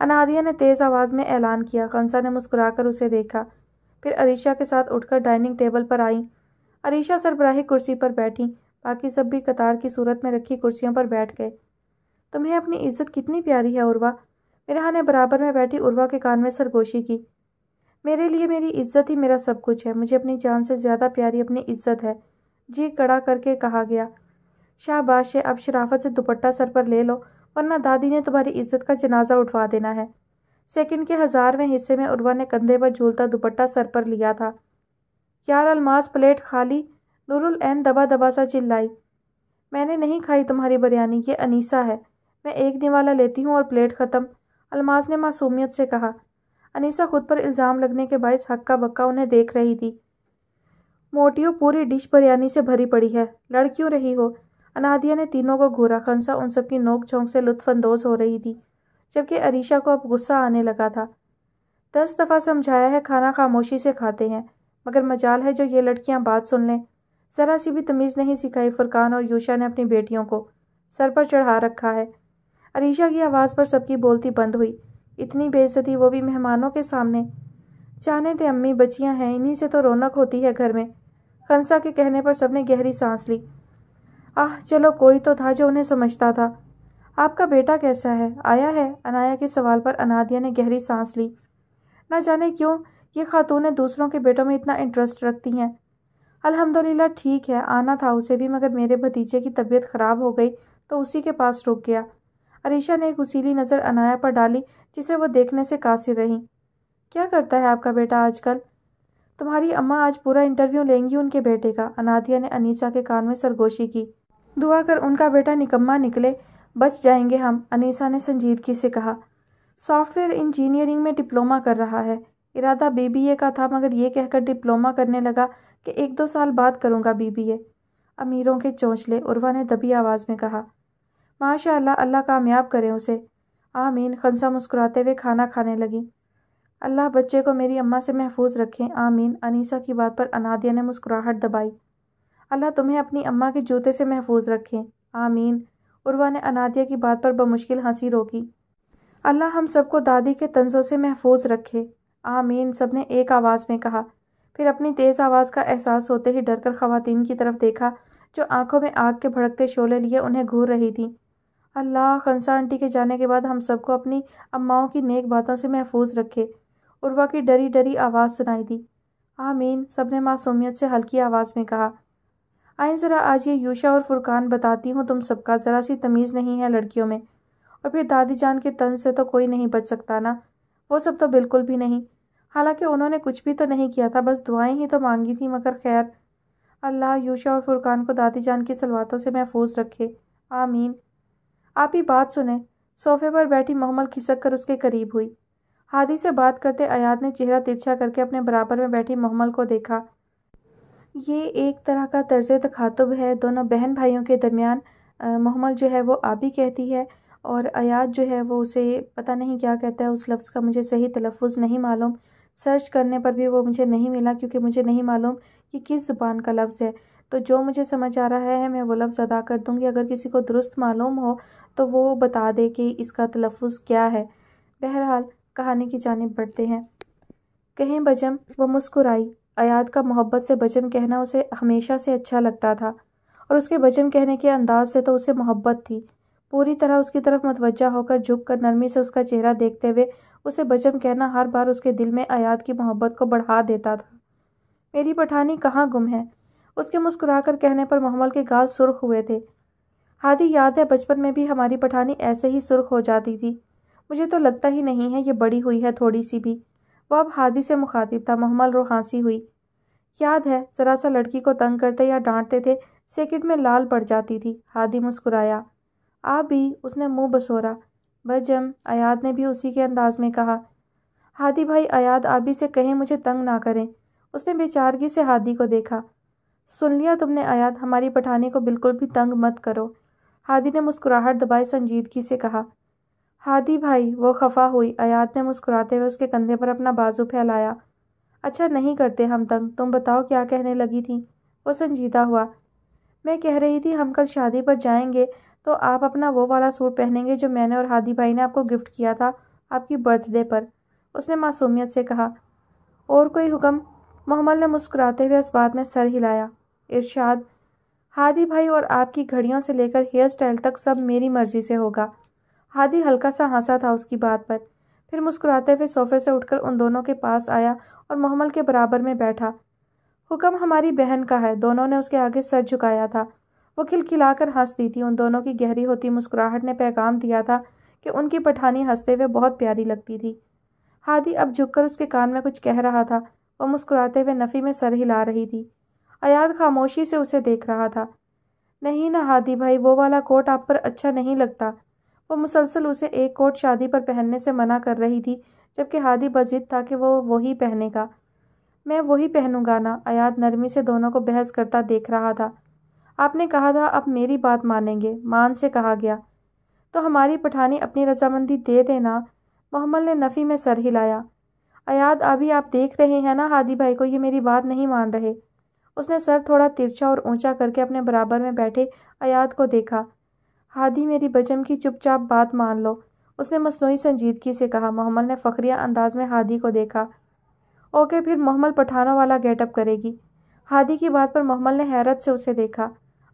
انادیہ نے تیز آواز میں اعلان کیا۔ خنسا نے مسکرا کر اسے دیکھا، پھر عریشہ کے ساتھ اٹھ کر ڈائننگ ٹیبل پر آئیں۔ عریشہ سربراہی کرسی پر بیٹھیں، باقی سب بھی قطار کی صورت میں رکھی کرسیوں پر بیٹھ گئے۔ تمہیں اپنی عزت کتنی پیاری ہے عروہ، مرحا نے برابر میں بیٹھی عروہ کے کان میں سرگوشی کی۔ میرے لیے میری عزت ہی میرا سب کچھ ہے، مجھے اپنی جان سے زیادہ پیاری اپنی عزت ہے، جی کڑا کر کے کہا گیا۔ شاباش ہے، اب شرافت سے دوپٹہ سر پر لے لو ورنہ دادی نے تمہاری عزت کا جنازہ اٹھوا دینا ہے۔ سیکنڈ کے 1000ویں حصے میں عروہ نے کندھے پر جھولتا دوپٹہ سر پر لیا تھا۔ یار الماس، پلیٹ خالی، نورالعین دبا دبا سا چلائی۔ میں نے نہیں کھائی تمہاری بریانی، یہ انیسہ ہے، میں ایک نوالا لیتی ہوں اور پلیٹ ختم، الماس نے معصومیت سے کہا۔ انیسہ خود پر الزام لگنے کے باعث ہکا بکا انہیں دیکھ رہی تھی۔ موٹیو، پوری ڈش بریانی سے بھری پڑی ہے، لڑ کیوں رہی ہو؟ انادیہ نے تینوں کو گھورا۔ خنسا ان سب کی نوک جھونک سے لطف اندوز ہو رہی تھی، جبکہ عریشہ کو اب غصہ آنے لگا تھا۔ 10 دفعہ سمجھایا ہے کھانا خاموشی سے کھاتے ہیں، مگر مجال ہے جو یہ لڑکیاں بات سن لیں۔ ذرا سی بھی تمیز نہیں سکھائی فرقان اور یوشا نے اپنی بیٹیوں کو، سر پر چڑھا رکھا ہے۔ عریشہ کی آواز پر سب کی بولتی بند ہوئی۔ اتنی بے عزتی، وہ بھی مہمانوں کے سامنے۔ جانے دے امی، بچیاں ہیں، انہی سے تو رونق ہوتی ہے گھر میں۔ خنسا کے کہنے پر سب نے گہری سانس لی۔ چلو کوئی تو تھا جو انہیں سمجھتا تھا۔ آپ کا بیٹا کیسا ہے، آیا ہے؟ انایا کے سوال پر انادیہ نے گہری سانس لی۔ نہ جانے کیوں یہ خاتونیں دوسروں کے بیٹوں میں اتنا انٹرسٹ رکھتی ہیں۔ الحمدللہ ٹھیک ہے، آنا تھا اسے بھی، مگر میرے بھتیجے کی طبیعت خراب ہو گئی تو اسی کے پاس رک گیا۔ عریشہ نے ایک غصیلی نظر انایا پر ڈالی جسے وہ دیکھنے سے قاصر رہیں۔ کیا کرتا ہے آپ کا بیٹا آج کل؟ تمہاری اماں آج پورا انٹرویو لیں گی ان کے بیٹے کا، انادیہ نے انیسہ کے کان میں سرگوشی کی۔ دعا کر ان کا بیٹا نکما نکلے، بچ جائیں گے ہم، انیسہ نے سنجیدگی سے کہا۔ سافٹ ویئر انجینئرنگ میں ڈپلومہ کر رہا ہے، ارادہ BBA کا تھا مگر یہ کہہ کر ڈپلومہ کرنے لگا کہ 1-2 سال بعد کروں گا BBA۔ امیروں کے چونچلے، عروہ نے دبی آواز میں کہا۔ ماشاءاللہ، اللہ کامیاب کرے اسے۔ آمین، خنسا مسکراتے ہوئے کھانا کھانے لگی۔ اللہ بچے کو میری اماں سے محفوظ رکھے، آمین، انیسہ کی بات پر انادیہ نے مسکراہٹ دبائی۔ اللہ تمہیں اپنی اماں کے جوتے سے محفوظ رکھے، آمین، عروہ نے انادیہ کی بات پر بمشکل ہنسی روکی۔ اللہ ہم سب کو دادی کے طنزوں سے محفوظ رکھے، آمین، سب نے ایک آواز میں کہا۔ پھر اپنی تیز آواز کا احساس ہوتے ہی ڈر کر خواتین کی طرف دیکھا جو آنکھوں میں آگ کے بھڑکتے شعلے لیے انہیں گھور رہی تھیں۔ اللہ خنسا آنٹی کے جانے کے بعد ہم سب کو اپنی اماؤں کی نیک باتوں سے محفوظ رکھے، عروہ کی ڈری ڈری آواز سنائی دی۔ آمین، سب نے معصومیت سے ہلکی آواز میں کہا۔ آئیں ذرا آج یہ یوشا اور فرقان بتاتی ہوں تم سب کا، ذرا سی تمیز نہیں ہے لڑکیوں میں، اور پھر دادی جان کے طنز سے تو کوئی نہیں بچ سکتا نا، وہ سب تو بالکل بھی نہیں، حالانکہ انہوں نے کچھ بھی تو نہیں کیا تھا، بس دعائیں ہی تو مانگی تھیں، مگر خیر، اللہ یوشا اور فرقان کو دادی جان کی صلواتوں سے محفوظ رکھے، آمین۔ آپ ہی بات سنیں، صوفے پر بیٹھی محمل کھسک کر اس کے قریب ہوئی۔ ہادی سے بات کرتے ایاد نے چہرہ ترچھا کر کے اپنے برابر میں بیٹھی محمل کو دیکھا۔ یہ ایک طرح کا طرز تخاطب ہے دونوں بہن بھائیوں کے درمیان، محمل جو ہے وہ آبی کہتی ہے اور ایاد جو ہے وہ اسے پتہ نہیں کیا کہتا ہے، اس لفظ کا مجھے صحیح تلفظ نہیں معلوم، سرچ کرنے پر بھی وہ مجھے نہیں ملا کیونکہ مجھے نہیں معلوم یہ کس زبان کا لفظ ہے، تو جو مجھے سمجھ آ رہا ہے میں وہ لفظ ادا کر دوں گی، اگر کسی کو درست معلوم ہو تو وہ بتا دے کہ اس کا تلفظ کیا ہے۔ بہرحال کہانی کی جانب بڑھتے ہیں۔ کہیں بجم، وہ مسکرائی۔ ایاد کا محبت سے بجم کہنا اسے ہمیشہ سے اچھا لگتا تھا، اور اس کے بجم کہنے کے انداز سے تو اسے محبت تھی۔ پوری طرح اس کی طرف متوجہ ہو کر جھک کر نرمی سے اس کا چہرہ دیکھتے ہوئے اسے بجم کہنا ہر بار اس کے دل میں ایاد کی محبت کو بڑھا دیتا تھا۔ میری پٹھانی کہاں گم ہے؟ اس کے مسکرا کر کہنے پر محمل کے گال سرخ ہوئے تھے۔ ہادی، یاد ہے بچپن میں بھی ہماری پٹھانی ایسے ہی سرخ ہو جاتی تھی، مجھے تو لگتا ہی نہیں ہے یہ بڑی ہوئی ہے تھوڑی سی بھی۔ وہ اب ہادی سے مخاطب تھا، محمل روحانسی ہوئی۔ یاد ہے ذرا سا لڑکی کو تنگ کرتے یا ڈانٹتے تھے، سیکنڈ میں لال پڑ جاتی تھی، ہادی مسکرایا۔ آپ بھی، اس نے منہ بسورا۔ بجم، ایاد نے بھی اسی کے انداز میں کہا۔ ہادی بھائی، ایاد آبی سے کہیں مجھے تنگ نہ کریں، اس نے بے چارگی سے ہادی کو دیکھا۔ سن لیا تم نے ایاد، ہماری پٹھانی کو بالکل بھی تنگ مت کرو، ہادی نے مسکراہٹ دبائے سنجیدگی سے کہا۔ ہادی بھائی، وہ خفا ہوئی۔ ایاد نے مسکراتے ہوئے اس کے کندھے پر اپنا بازو پھیلایا۔ اچھا نہیں کرتے ہم تنگ، تم بتاؤ کیا کہنے لگی تھی؟ وہ سنجیدہ ہوا۔ میں کہہ رہی تھی ہم کل شادی پر جائیں گے تو آپ اپنا وہ والا سوٹ پہنیں گے جو میں نے اور ہادی بھائی نے آپ کو گفٹ کیا تھا، آپ کی برتھ ڈے پر، اس نے معصومیت سے کہا۔ اور کوئی حکم؟ محمل نے مسکراتے ہوئے اس بات میں سر ہلایا۔ ارشاد، ہادی بھائی اور آپ کی گھڑیوں سے لے کر ہیئر سٹائل تک سب میری مرضی سے ہوگا۔ ہادی ہلکا سا ہنسا تھا اس کی بات پر، پھر مسکراتے ہوئے صوفے سے اٹھ کر ان دونوں کے پاس آیا اور محمل کے برابر میں بیٹھا۔ حکم ہماری بہن کا ہے۔ دونوں نے اس کے آگے سر جھکایا تھا۔ وہ کھلکھلا کر ہنس دی تھی۔ ان دونوں کی گہری ہوتی مسکراہٹ نے پیغام دیا تھا کہ ان کی پٹھانی ہنستے ہوئے بہت پیاری لگتی تھی۔ ہادی اب جھک کر اس کے کان میں کچھ کہہ رہا تھا۔ وہ مسکراتے ہوئے نفی میں سر ہلا رہی تھی۔ ایاد خاموشی سے اسے دیکھ رہا تھا۔ نہیں نا ہادی بھائی، وہ والا کوٹ آپ پر اچھا نہیں لگتا۔ وہ مسلسل اسے ایک کوٹ شادی پر پہننے سے منع کر رہی تھی، جبکہ ہادی بضد تھا کہ وہ وہی پہنے گا۔ میں وہی پہنوں گا نا، ایاد نرمی سے دونوں کو بحث کرتا دیکھ رہا تھا۔ آپ نے کہا تھا اب میری بات مانیں گے، مان سے کہا گیا۔ تو ہماری پٹھانی اپنی رضامندی دے دینا۔ محمل نے نفی میں سر ہلایا۔ ایاد ابھی آپ دیکھ رہے ہیں نا ہادی بھائی کو، یہ میری بات نہیں مان رہے۔ اس نے سر تھوڑا ترچھا اور اونچا کر کے اپنے برابر میں بیٹھے ایاد کو دیکھا۔ ہادی میری بچم کی چپ چاپ بات مان لو، اس نے مصنوعی سنجیدگی سے کہا۔ محمل نے فخریہ انداز میں ہادی کو دیکھا۔ اوکے پھر محمل پٹھانوں والا گیٹ اپ کرے گی۔ ہادی کی بات پر محمل نے حیرت سے اسے دیکھا۔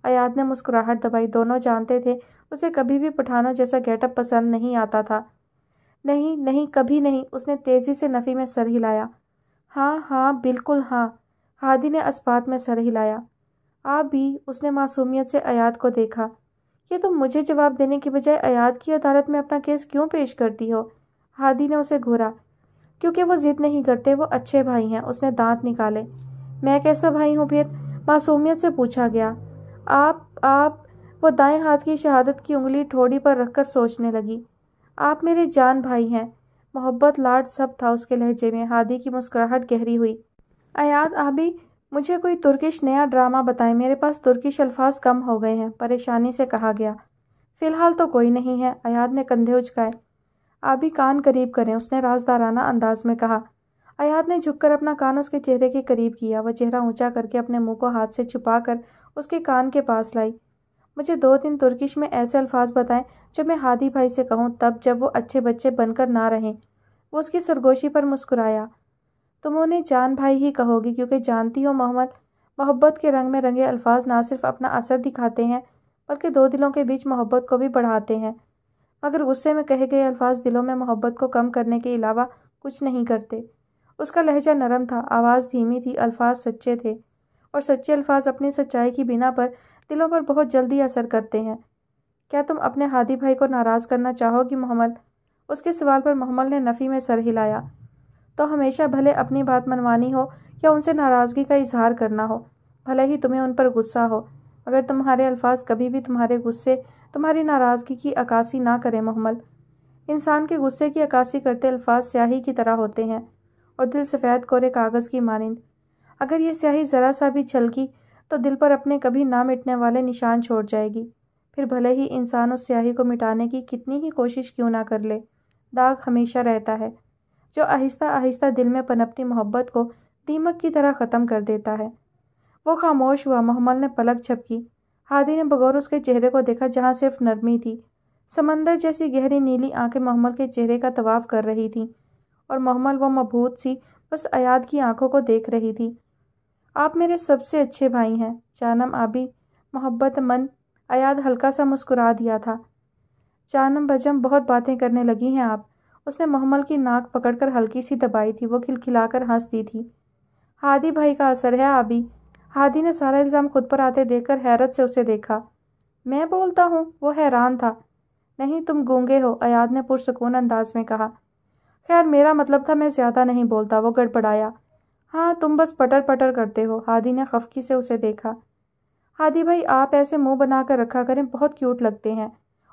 ایاد نے مسکراہٹ دبائی۔ دونوں جانتے تھے اسے کبھی بھی پٹھانوں جیسا گیٹ اپ پسند نہیں آتا تھا۔ نہیں نہیں، کبھی نہیں، اس نے تیزی سے نفی میں سر ہلایا۔ ہاں ہاں بالکل ہاں، ہادی نے اسبات میں سر ہلایا۔ آپ بھی، اس نے معصومیت سے ایاد کو دیکھا۔ یہ تم مجھے جواب دینے کی بجائے ایاد کی عدالت میں اپنا کیس کیوں پیش کرتی ہو؟ ہادی نے اسے گھورا۔ کیونکہ وہ ضد نہیں کرتے، وہ اچھے بھائی ہیں، اس نے دانت نکالے۔ میں کیسا بھائی ہوں پھر؟ معصومیت سے پوچھا گیا۔ آپ وہ دائیں ہاتھ کی شہادت کی انگلی ٹھوڑی پر رکھ کر سوچنے لگی۔ آپ میرے جان بھائی ہیں۔ محبت لاڈ سب تھا اس کے لہجے میں۔ ہادی کی مسکراہٹ گہری ہوئی۔ ایاد آبی، مجھے کوئی ترکش نیا ڈرامہ بتائیں، میرے پاس ترکش الفاظ کم ہو گئے ہیں، پریشانی سے کہا گیا۔ فی الحال تو کوئی نہیں ہے، ایاد نے کندھے اچکائے۔ آبی کان قریب کریں، اس نے رازدارانہ انداز میں کہا۔ ایاد نے جھک کر اپنا کان اس کے چہرے کے قریب کیا۔ وہ چہرہ اونچا کر کے اپنے منہ کو ہاتھ سے چھپا کر اس کے کان کے پاس لائی۔ مجھے 2-3 ترکش میں ایسے الفاظ بتائیں جو میں ہادی بھائی سے کہوں، تب جب وہ اچھے بچے بن کر نہ رہیں۔ وہ اس کی سرگوشی پر مسکرایا۔ تم انہیں جان بھائی ہی کہو گی کیونکہ جانتی ہو محمد، محبت کے رنگ میں رنگے الفاظ نہ صرف اپنا اثر دکھاتے ہیں بلکہ دو دلوں کے بیچ محبت کو بھی بڑھاتے ہیں، مگر غصے میں کہے گئے الفاظ دلوں میں محبت کو کم کرنے کے علاوہ کچھ نہیں کرتے۔ اس کا لہجہ نرم تھا، آواز دھیمی تھی، الفاظ سچے تھے، اور سچے الفاظ اپنی سچائی کی بنا پر دلوں پر بہت جلدی اثر کرتے ہیں۔ کیا تم اپنے ہادی بھائی کو ناراض کرنا چاہو گی محمل؟ اس کے سوال پر محمل نے نفی میں سر ہلایا۔ تو ہمیشہ بھلے اپنی بات منوانی ہو یا ان سے ناراضگی کا اظہار کرنا ہو، بھلے ہی تمہیں ان پر غصہ ہو، مگر تمہارے الفاظ کبھی بھی تمہارے غصے، تمہاری ناراضگی کی عکاسی نہ کریں محمل۔ انسان کے غصے کی عکاسی کرتے الفاظ سیاہی کی طرح ہوتے ہیں اور دل سفید کورے کاغذ کی مانند۔ اگر یہ سیاہی ذرا سا بھی چھلکی تو دل پر اپنے کبھی نہ مٹنے والے نشان چھوڑ جائے گی، پھر بھلے ہی انسان اس سیاہی کو مٹانے کی کتنی ہی کوشش کیوں نہ کر لے، داغ ہمیشہ رہتا ہے جو آہستہ آہستہ دل میں پنپتی محبت کو دیمک کی طرح ختم کر دیتا ہے۔ وہ خاموش ہوا۔ محمل نے پلک جھپکی۔ ہادی نے بغور اس کے چہرے کو دیکھا جہاں صرف نرمی تھی۔ سمندر جیسی گہری نیلی آنکھیں محمل کے چہرے کا طواف کر رہی تھیں اور محمل وہ مبہوت سی بس ایاد کی آنکھوں کو دیکھ رہی تھی۔ آپ میرے سب سے اچھے بھائی ہیں جانم آبی، محبت من۔ ایاد ہلکا سا مسکرا دیا تھا۔ جانم بجم، بہت باتیں کرنے لگی ہیں آپ۔ اس نے محمل کی ناک پکڑ کر ہلکی سی دبائی تھی۔ وہ کھلکھلا کر ہنس دی تھی۔ ہادی بھائی کا اثر ہے آبی۔ ہادی نے سارا الزام خود پر آتے دیکھ کر حیرت سے اسے دیکھا۔ میں بولتا ہوں؟ وہ حیران تھا۔ نہیں تم گونگے ہو، ایاد نے پرسکون انداز میں کہا۔ خیر میرا مطلب تھا میں زیادہ نہیں بولتا، وہ گڑبڑایا۔ ہاں تم بس پٹر پٹر کرتے ہو، ہادی نے خفگی سے اسے دیکھا۔ ہادی بھائی آپ ایسے منہ بنا کر رکھا کریں، بہت کیوٹ لگتے ہیں،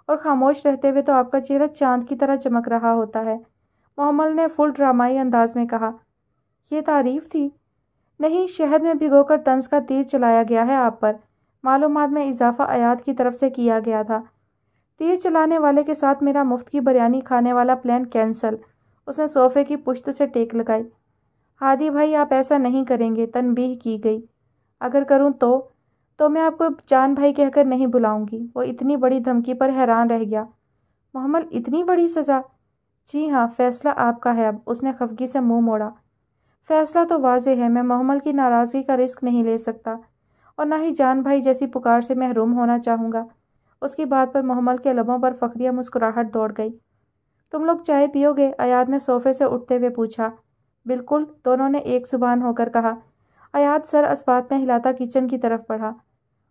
اور خاموش رہتے ہوئے تو آپ کا چہرہ چاند کی طرح چمک رہا ہوتا ہے، محمل نے فل ڈرامائی انداز میں کہا۔ یہ تعریف تھی؟ نہیں، شہد میں بھگو کر طنز کا تیر چلایا گیا ہے آپ پر۔ معلومات میں اضافہ ایاد کی طرف سے کیا گیا تھا۔ تیر چلانے والے کے ساتھ میرا مفت کی بریانی کھانے والا پلان کینسل۔ اس نے صوفے کی پشت سے ٹیک لگائی۔ ہادی بھائی آپ ایسا نہیں کریں گے، تنبیہ کی گئی۔ اگر کروں تو میں آپ کو جان بھائی کہہ کر نہیں بلاؤں گی۔ وہ اتنی بڑی دھمکی پر حیران رہ گیا۔ محمل اتنی بڑی سزا؟ جی ہاں، فیصلہ آپ کا ہے اب، اس نے خفگی سے منہ موڑا۔ فیصلہ تو واضح ہے، میں محمل کی ناراضگی کا رسک نہیں لے سکتا اور نہ ہی جان بھائی جیسی پکار سے محروم ہونا چاہوں گا۔ اس کی بات پر محمل کے لبوں پر فخریہ مسکراہٹ دوڑ گئی۔ تم لوگ چائے پیو گے؟ ایاد نے صوفے سے اٹھتے ہوئے پوچھا۔ بالکل، دونوں نے ایک زبان ہو کر کہا۔ ایاد سر اسبات میں ہلاتا کچن کی طرف بڑھا۔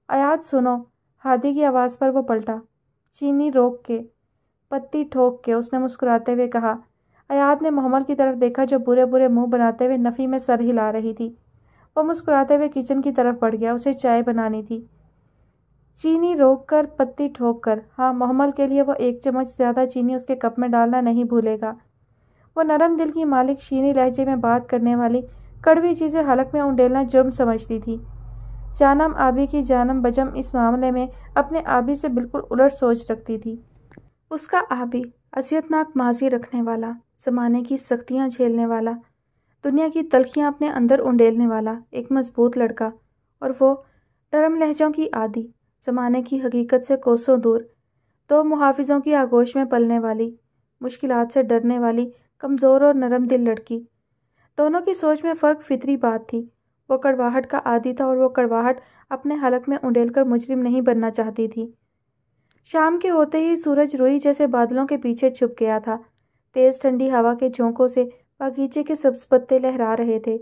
ایاد سنو، ہادی کی آواز پر وہ پلٹا۔ چینی روک کے، پتی ٹھوک کے، اس نے مسکراتے ہوئے کہا۔ ایاد نے محمل کی طرف دیکھا جو برے برے منہ بناتے ہوئے نفی میں سر ہلا رہی تھی۔ وہ مسکراتے ہوئے کچن کی طرف بڑھ گیا، اسے چائے بنانی تھی۔ چینی روک کر، پتی ٹھوک کر، ہاں، محمل کے لیے وہ 1 چمچ زیادہ چینی اس کے کپ میں ڈالنا نہیں بھولے گا۔ وہ نرم دل کی مالک شیریں لہجے میں بات کرنے والی کڑوی چیزیں حلق میں انڈیلنا جرم سمجھتی تھی۔ جانم آبی کی جانم بجم اس معاملے میں اپنے آبی سے بالکل الٹ سوچ رکھتی تھی۔ اس کا آبی، اذیتناک ماضی رکھنے والا، زمانے کی سختیاں جھیلنے والا، دنیا کی تلخیاں اپنے اندر انڈیلنے والا ایک مضبوط لڑکا، اور وہ نرم لہجوں کی عادی، زمانے کی حقیقت سے کوسوں دور، 2 محافظوں کی آغوش میں پلنے والی، مشکلات سے ڈرنے والی کمزور اور نرم دل لڑکی۔ دونوں کی سوچ میں فرق فطری بات تھی۔ وہ کڑواہٹ کا عادی تھا اور وہ کڑواہٹ اپنے حلق میں انڈیل کر مجرم نہیں بننا چاہتی تھی۔ شام کے ہوتے ہی سورج روئی جیسے بادلوں کے پیچھے چھپ گیا تھا۔ تیز ٹھنڈی ہوا کے جھونکوں سے باغیچے کے سبز پتے لہرا رہے تھے۔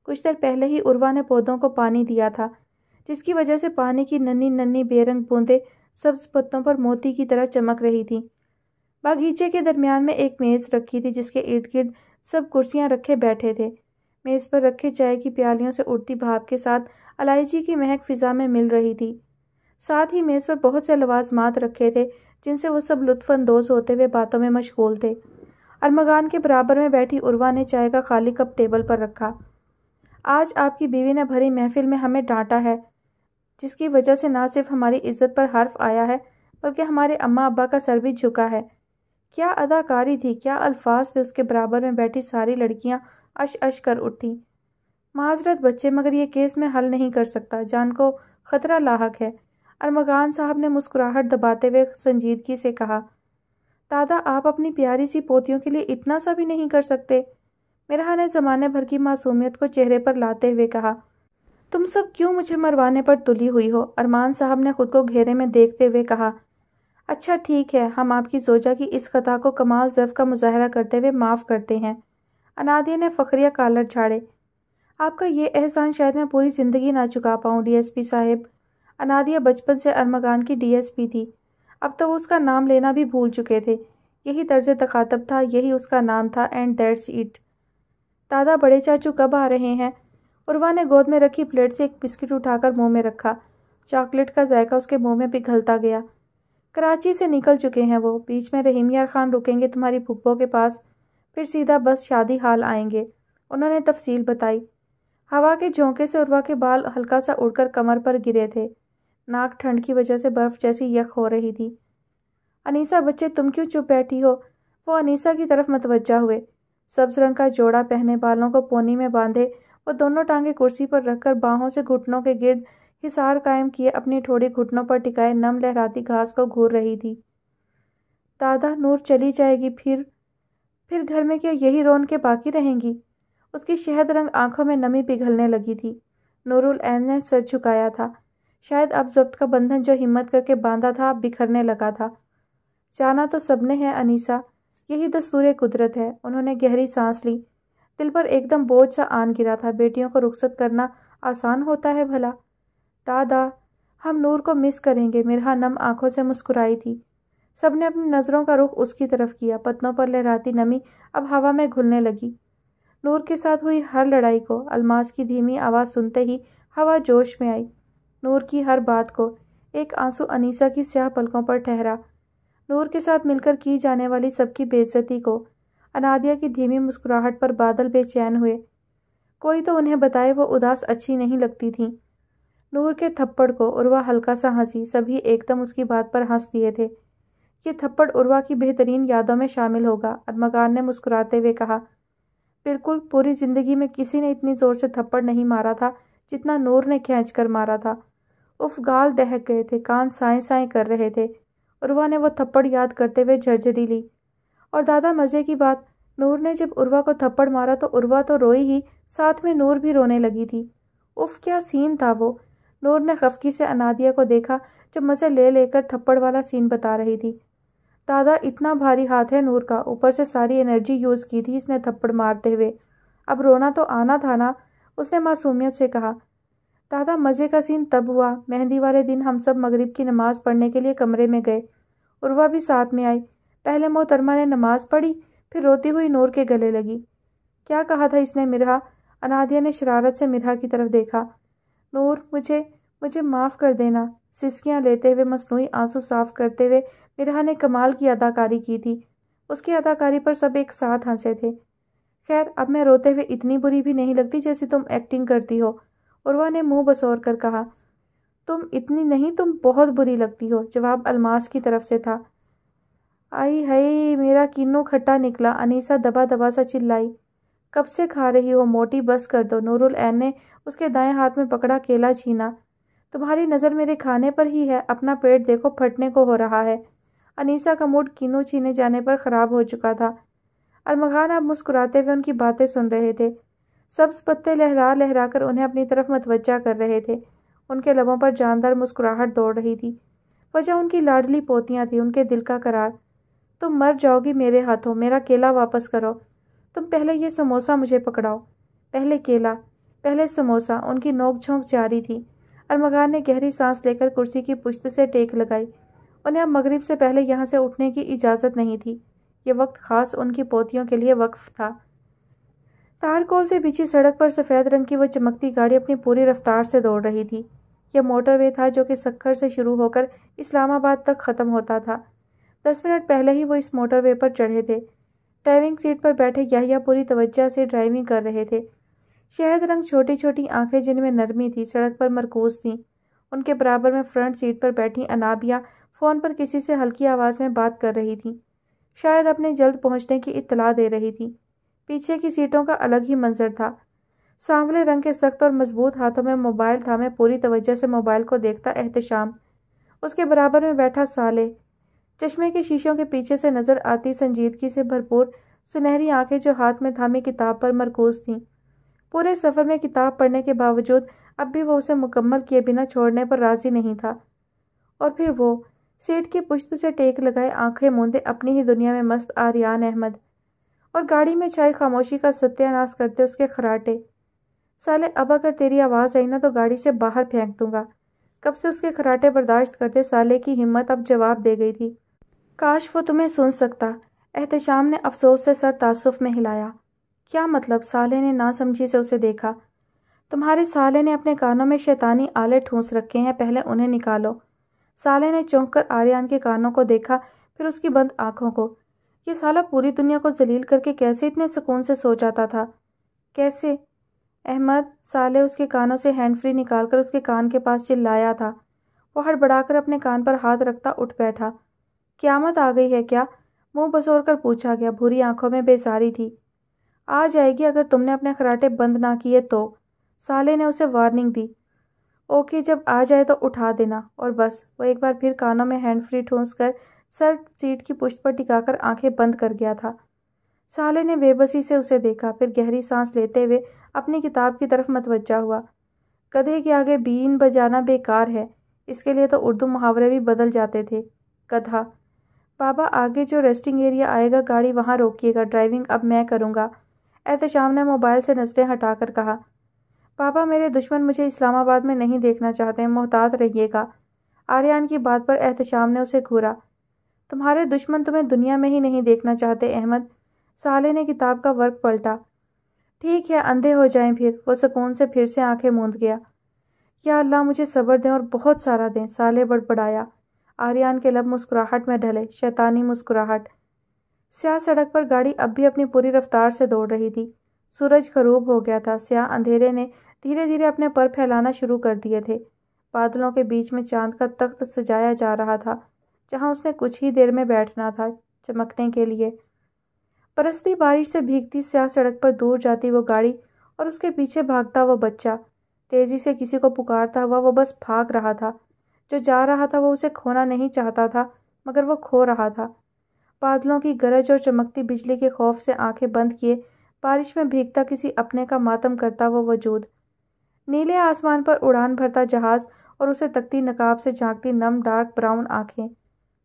کچھ دیر پہلے ہی عروہ نے پودوں کو پانی دیا تھا، جس کی وجہ سے پانی کی ننھی ننھی بے رنگ بوندیں سبز پتوں پر موتی کی طرح چمک رہی تھیں۔ باغیچے کے درمیان میں ایک میز رکھی تھی جس کے ارد گرد سب کرسیاں رکھے بیٹھے تھے۔ میز پر رکھے چائے کی پیالیوں سے اڑتی بھاپ کے ساتھ الائچی کی مہک فضا میں مل رہی تھی۔ ساتھ ہی میز پر بہت سے لوازمات رکھے تھے جن سے وہ سب لطف اندوز ہوتے ہوئے باتوں میں مشغول تھے۔ ارمغان کے برابر میں بیٹھی عروہ نے چائے کا خالی کپ ٹیبل پر رکھا۔ آج آپ کی بیوی نے بھری محفل میں ہمیں ڈانٹا ہے، جس کی وجہ سے نہ صرف ہماری عزت پر حرف آیا ہے بلکہ ہمارے اماں ابا کا سر بھی جھکا ہے۔ کیا اداکاری تھی، کیا الفاظ تھے! اس کے برابر میں بیٹھی ساری لڑکیاں اش اش کر اٹھیں۔ معذرت بچے، مگر یہ کیس میں حل نہیں کر سکتا، جان کو خطرہ لاحق ہے، ارمغان صاحب نے مسکراہٹ دباتے ہوئے سنجیدگی سے کہا۔ دادا، آپ اپنی پیاری سی پوتیوں کے لیے اتنا سا بھی نہیں کر سکتے؟ مرحا نے زمانے بھر کی معصومیت کو چہرے پر لاتے ہوئے کہا۔ تم سب کیوں مجھے مروانے پر تلی ہوئی ہو؟ ارمان صاحب نے خود کو گھیرے میں دیکھتے ہوئے کہا۔ اچھا ٹھیک ہے، ہم آپ کی زوجہ کی اس خطا کو کمال ضعف کا مظاہرہ کرتے ہوئے معاف کرتے ہیں۔ انادیہ نے فخریہ کالر جھاڑے۔ آپ کا یہ احسان شاید میں پوری زندگی نہ چکا پاؤں ڈی ایس پی صاحب۔ انادیہ بچپن سے ارمغان کی ڈی ایس پی تھی، اب تو وہ اس کا نام لینا بھی بھول چکے تھے۔ یہی طرز تخاطب تھا، یہی اس کا نام تھا، اینڈ دیٹس اٹ۔ دادا، بڑے چاچو کب آ رہے ہیں؟ عروہ نے گود میں رکھی پلیٹ سے ایک بسکٹ اٹھا کر منہ میں رکھا۔ چاکلیٹ کا ذائقہ اس کے منہ میں پگھلتا گیا۔ کراچی سے نکل چکے ہیں وہ، بیچ میں رحیم یار خان رکیں گے تمہاری پھپھو کے پاس، پھر سیدھا بس شادی ہال آئیں گے، انہوں نے تفصیل بتائی۔ ہوا کے جھونکے سے عروہ کے بال ہلکا سا اڑ کر کمر پر گرے تھے، ناک ٹھنڈ کی وجہ سے برف جیسی یک ہو رہی تھی۔ انیسہ بچے، تم کیوں چپ بیٹھی ہو؟ وہ انیسہ کی طرف متوجہ ہوئے۔ سبز رنگ کا جوڑا پہنے، بالوں کو پونی میں باندھے، وہ دونوں ٹانگیں کرسی پر رکھ کر باہوں سے گھٹنوں کے گرد حصار قائم کیے اپنی ٹھوڑی گھٹنوں پر ٹکائے نم لہراتی گھاس کو گھور رہی تھی۔ دادا، نور چلی جائے گی، پھر گھر میں کیا یہی رونقیں باقی رہیں گی؟ اس کی شہد رنگ آنکھوں میں نمی پگھلنے لگی تھی۔ نور العین نے سر جھکایا تھا، شاید اب ضبط کا بندھن جو ہمت کر کے باندھا تھا اب بکھرنے لگا تھا۔ جانا تو سب نے ہے انیسہ، یہی دستور قدرت ہے۔ انہوں نے گہری سانس لی، دل پر ایک دم بوجھ سا آن گرا تھا۔ بیٹیوں کو رخصت کرنا آسان ہوتا ہے بھلا؟ دادا، ہم نور کو مس کریں گے، مرحا نم آنکھوں سے مسکرائی تھی۔ سب نے اپنی نظروں کا رخ اس کی طرف کیا، پتنوں پر لہراتی نمی اب ہوا میں گھلنے لگی۔ نور کے ساتھ ہوئی ہر لڑائی کو، الماس کی دھیمی آواز سنتے ہی ہوا جوش میں آئی۔ نور کی ہر بات کو، ایک آنسو انیسہ کی سیاہ پلکوں پر ٹھہرا۔ نور کے ساتھ مل کر کی جانے والی سب کی بے عزتی کو، انادیہ کی دھیمی مسکراہٹ پر بادل بے چین ہوئے۔ کوئی تو انہیں بتائے وہ اداس اچھی نہیں لگتی تھیں۔ نور کے تھپڑ کو عروہ ہلکا سا ہنسی، سبھی ایک دم اس کی بات پر ہنس دیے تھے۔ یہ تھپڑ عروہ کی بہترین یادوں میں شامل ہوگا، ارمغان نے مسکراتے ہوئے کہا۔ بالکل، پوری زندگی میں کسی نے اتنی زور سے تھپڑ نہیں مارا تھا جتنا نور نے کھینچ کر مارا تھا۔ اف، گال دہک گئے تھے، کان سائیں سائیں کر رہے تھے۔ عروہ نے وہ تھپڑ یاد کرتے ہوئے جھرجھری لی۔ اور دادا مزے کی بات، نور نے جب عروہ کو تھپڑ مارا تو عروہ تو روئی ہی، ساتھ میں نور بھی رونے لگی تھی۔ اف کیا سین تھا وہ! نور نے خفگی سے انادیہ کو دیکھا جو مزے لے لے کر تھپڑ والا سین بتا رہی تھی۔ دادا اتنا بھاری ہاتھ ہے نور کا، اوپر سے ساری انرجی یوز کی تھی اس نے تھپڑ مارتے ہوئے، اب رونا تو آنا تھا نا، اس نے معصومیت سے کہا۔ دادا مزے کا سین تب ہوا، مہندی والے دن ہم سب مغرب کی نماز پڑھنے کے لیے کمرے میں گئے، عروہ بھی ساتھ میں آئی، پہلے محترمہ نے نماز پڑھی، پھر روتی ہوئی نور کے گلے لگی۔ کیا کہا تھا اس نے مرحا؟ انادیہ نے شرارت سے مرحا کی طرف دیکھا۔ نور مجھے معاف کر دینا، سسکیاں لیتے ہوئے مصنوعی آنسو صاف کرتے ہوئے مرحا نے کمال کی اداکاری کی تھی، اس کی اداکاری پر سب ایک ساتھ ہنسے تھے۔ خیر اب میں روتے ہوئے اتنی بری بھی نہیں لگتی جیسی تم ایکٹنگ کرتی ہو، عروہ نے منہ بسور کر کہا۔ تم اتنی نہیں، تم بہت بری لگتی ہو، جواب الماس کی طرف سے تھا۔ آئی ہائی میرا کینو کھٹا نکلا، انیسہ دبا دبا سا چلائی۔ کب سے کھا رہی ہو موٹی، بس کر دو، نور العین نے اس کے دائیں ہاتھ میں پکڑا کیلا چھینا۔ تمہاری نظر میرے کھانے پر ہی ہے، اپنا پیٹ دیکھو پھٹنے کو ہو رہا ہے۔ انیسہ کا موڈ کینو چھینے جانے پر خراب ہو چکا تھا۔ ارمغان اب مسکراتے ہوئے ان کی باتیں سن رہے تھے، سبز پتے لہرا لہرا کر انہیں اپنی طرف متوجہ کر رہے تھے، ان کے لبوں پر جاندار مسکراہٹ دوڑ رہی تھی، وجہ ان کی لاڈلی پوتیاں تھیں، ان کے دل کا قرار۔ تم مر جاؤ گی میرے ہاتھوں، میرا کیلا واپس کرو، تم پہلے یہ سموسہ مجھے پکڑاؤ، پہلے کیلا، پہلے سموسہ۔ ان کی نوک جھونک جاری تھی۔ ارمغان نے گہری سانس لے کر کرسی کی پشت سے ٹیک لگائی، انہیں اب مغرب سے پہلے یہاں سے اٹھنے کی اجازت نہیں تھی، یہ وقت خاص ان کی پوتیوں کے لیے وقف تھا۔ تارکول سے بچھی سڑک پر سفید رنگ کی وہ چمکتی گاڑی اپنی پوری رفتار سے دوڑ رہی تھی۔ یہ موٹر وے تھا جو کہ سکھر سے شروع ہو کر اسلام آباد تک ختم ہوتا تھا۔ 10 منٹ پہلے ہی وہ اس موٹر وے پر چڑھے تھے۔ ڈرائیونگ سیٹ پر بیٹھے یحییٰ پوری توجہ سے ڈرائیونگ کر رہے تھے۔ شہد رنگ چھوٹی چھوٹی آنکھیں جن میں نرمی تھی سڑک پر مرکوز تھیں۔ ان کے برابر میں فرنٹ سیٹ پر بیٹھی انابیہ فون پر کسی سے ہلکی آواز میں بات کر رہی تھی، شاید اپنے جلد پہنچنے کی اطلاع دے رہی تھی۔ پیچھے کی سیٹوں کا الگ ہی منظر تھا، سانولے رنگ کے سخت اور مضبوط ہاتھوں میں موبائل تھامے پوری توجہ سے موبائل کو دیکھتا احتشام، اس کے برابر میں بیٹھا صالح، چشمے کے شیشوں کے پیچھے سے نظر آتی سنجیدگی سے بھرپور سنہری آنکھیں جو ہاتھ میں تھامی کتاب پر مرکوز تھیں۔ پورے سفر میں کتاب پڑھنے کے باوجود اب بھی وہ اسے مکمل کیے بنا چھوڑنے پر راضی نہیں تھا۔ اور پھر وہ سیٹ کی پشت سے ٹیک لگائے آنکھیں موندے اپنی ہی دنیا میں مست آریان احمد، اور گاڑی میں چھائی خاموشی کا ستیہ ناش کرتے اس کے خراٹے۔ صالح اب اگر تیری آواز آئی نا تو گاڑی سے باہر پھینک دوں گا۔ کب سے اس کے خراٹے برداشت کرتے صالح کی ہمت اب جواب دے گئی تھی۔ کاش وہ تمہیں سن سکتا، احتشام نے افسوس سے سر تاسف میں ہلایا۔ کیا مطلب؟ صالح نے ناسمجھی سے اسے دیکھا۔ تمہارے صالح نے اپنے کانوں میں شیطانی آلے ٹھونس رکھے ہیں، پہلے انہیں نکالو۔ صالح نے چونک کر آریان کے کانوں کو دیکھا، پھر اس کی بند آنکھوں کو۔ یہ سالہ پوری دنیا کو ذلیل کر کے کیسے اتنے سکون سے سو جاتا تھا؟ کیسے؟ احمد، صالح اس کے کانوں سے ہینڈ فری نکال کر اس کے کان کے پاس چلایا تھا۔ وہ ہڑبڑا کر اپنے کان پر ہاتھ رکھتا اٹھ بیٹھا۔ قیامت آ گئی ہے کیا؟ منہ بسور کر پوچھا گیا، بھوری آنکھوں میں بیزاری تھی۔ آ جائے گی اگر تم نے اپنے خراٹے بند نہ کیے تو، صالح نے اسے وارننگ دی۔ اوکے، جب آ جائے تو اٹھا دینا، اور بس۔ وہ ایک بار پھر کانوں میں ہینڈ فری ٹھونس کر سر سیٹ کی پشت پر ٹکا کر آنکھیں بند کر گیا تھا۔ صالح نے بے بسی سے اسے دیکھا، پھر گہری سانس لیتے ہوئے اپنی کتاب کی طرف متوجہ ہوا۔ گدھے کے آگے بین بجانا بیکار ہے، اس کے لیے تو اردو محاورے بھی بدل جاتے تھے۔ گدھا۔ بابا آگے جو ریسٹنگ ایریا آئے گا گاڑی وہاں روکیے گا، ڈرائیونگ اب میں کروں گا، احتشام نے موبائل سے نظریں ہٹا کر کہا۔ بابا میرے دشمن مجھے اسلام آباد میں نہیں دیکھنا چاہتے، محتاط رہیے گا۔ آریان کی بات پر احتشام نے اسے گھورا۔ تمہارے دشمن تمہیں دنیا میں ہی نہیں دیکھنا چاہتے احمد۔ صالح نے کتاب کا ورق پلٹا۔ ٹھیک ہے، اندھے ہو جائیں پھر۔ وہ سکون سے پھر سے آنکھیں موند گیا۔ یا اللہ مجھے صبر دیں اور بہت سارا دیں، صالح بڑبڑایا۔ آریان کے لب مسکراہٹ میں ڈھلے، شیطانی مسکراہٹ۔ سیاہ سڑک پر گاڑی اب بھی اپنی پوری رفتار سے دوڑ رہی تھی۔ سورج غروب ہو گیا تھا، سیاہ اندھیرے نے دھیرے دھیرے اپنے پر پھیلانا شروع کر دیے تھے۔ بادلوں کے بیچ میں چاند کا تخت سجایا جا رہا تھا، جہاں اس نے کچھ ہی دیر میں بیٹھنا تھا، چمکنے کے لیے۔ برستی بارش سے بھیگتی سیاہ سڑک پر دور جاتی وہ گاڑی اور اس کے پیچھے بھاگتا وہ بچہ، تیزی سے کسی کو پکارتا ہوا وہ بس بھاگ رہا تھا۔ جو جا رہا تھا وہ اسے کھونا نہیں چاہتا تھا، مگر وہ کھو رہا تھا۔ بادلوں کی گرج اور چمکتی بجلی کے خوف سے آنکھیں بند کیے بارش میں بھیگتا کسی اپنے کا ماتم کرتا وہ وجود، نیلے آسمان پر اڑان بھرتا جہاز اور اسے تکتی نقاب سے جھانکتی نم ڈارک براؤن آنکھیں،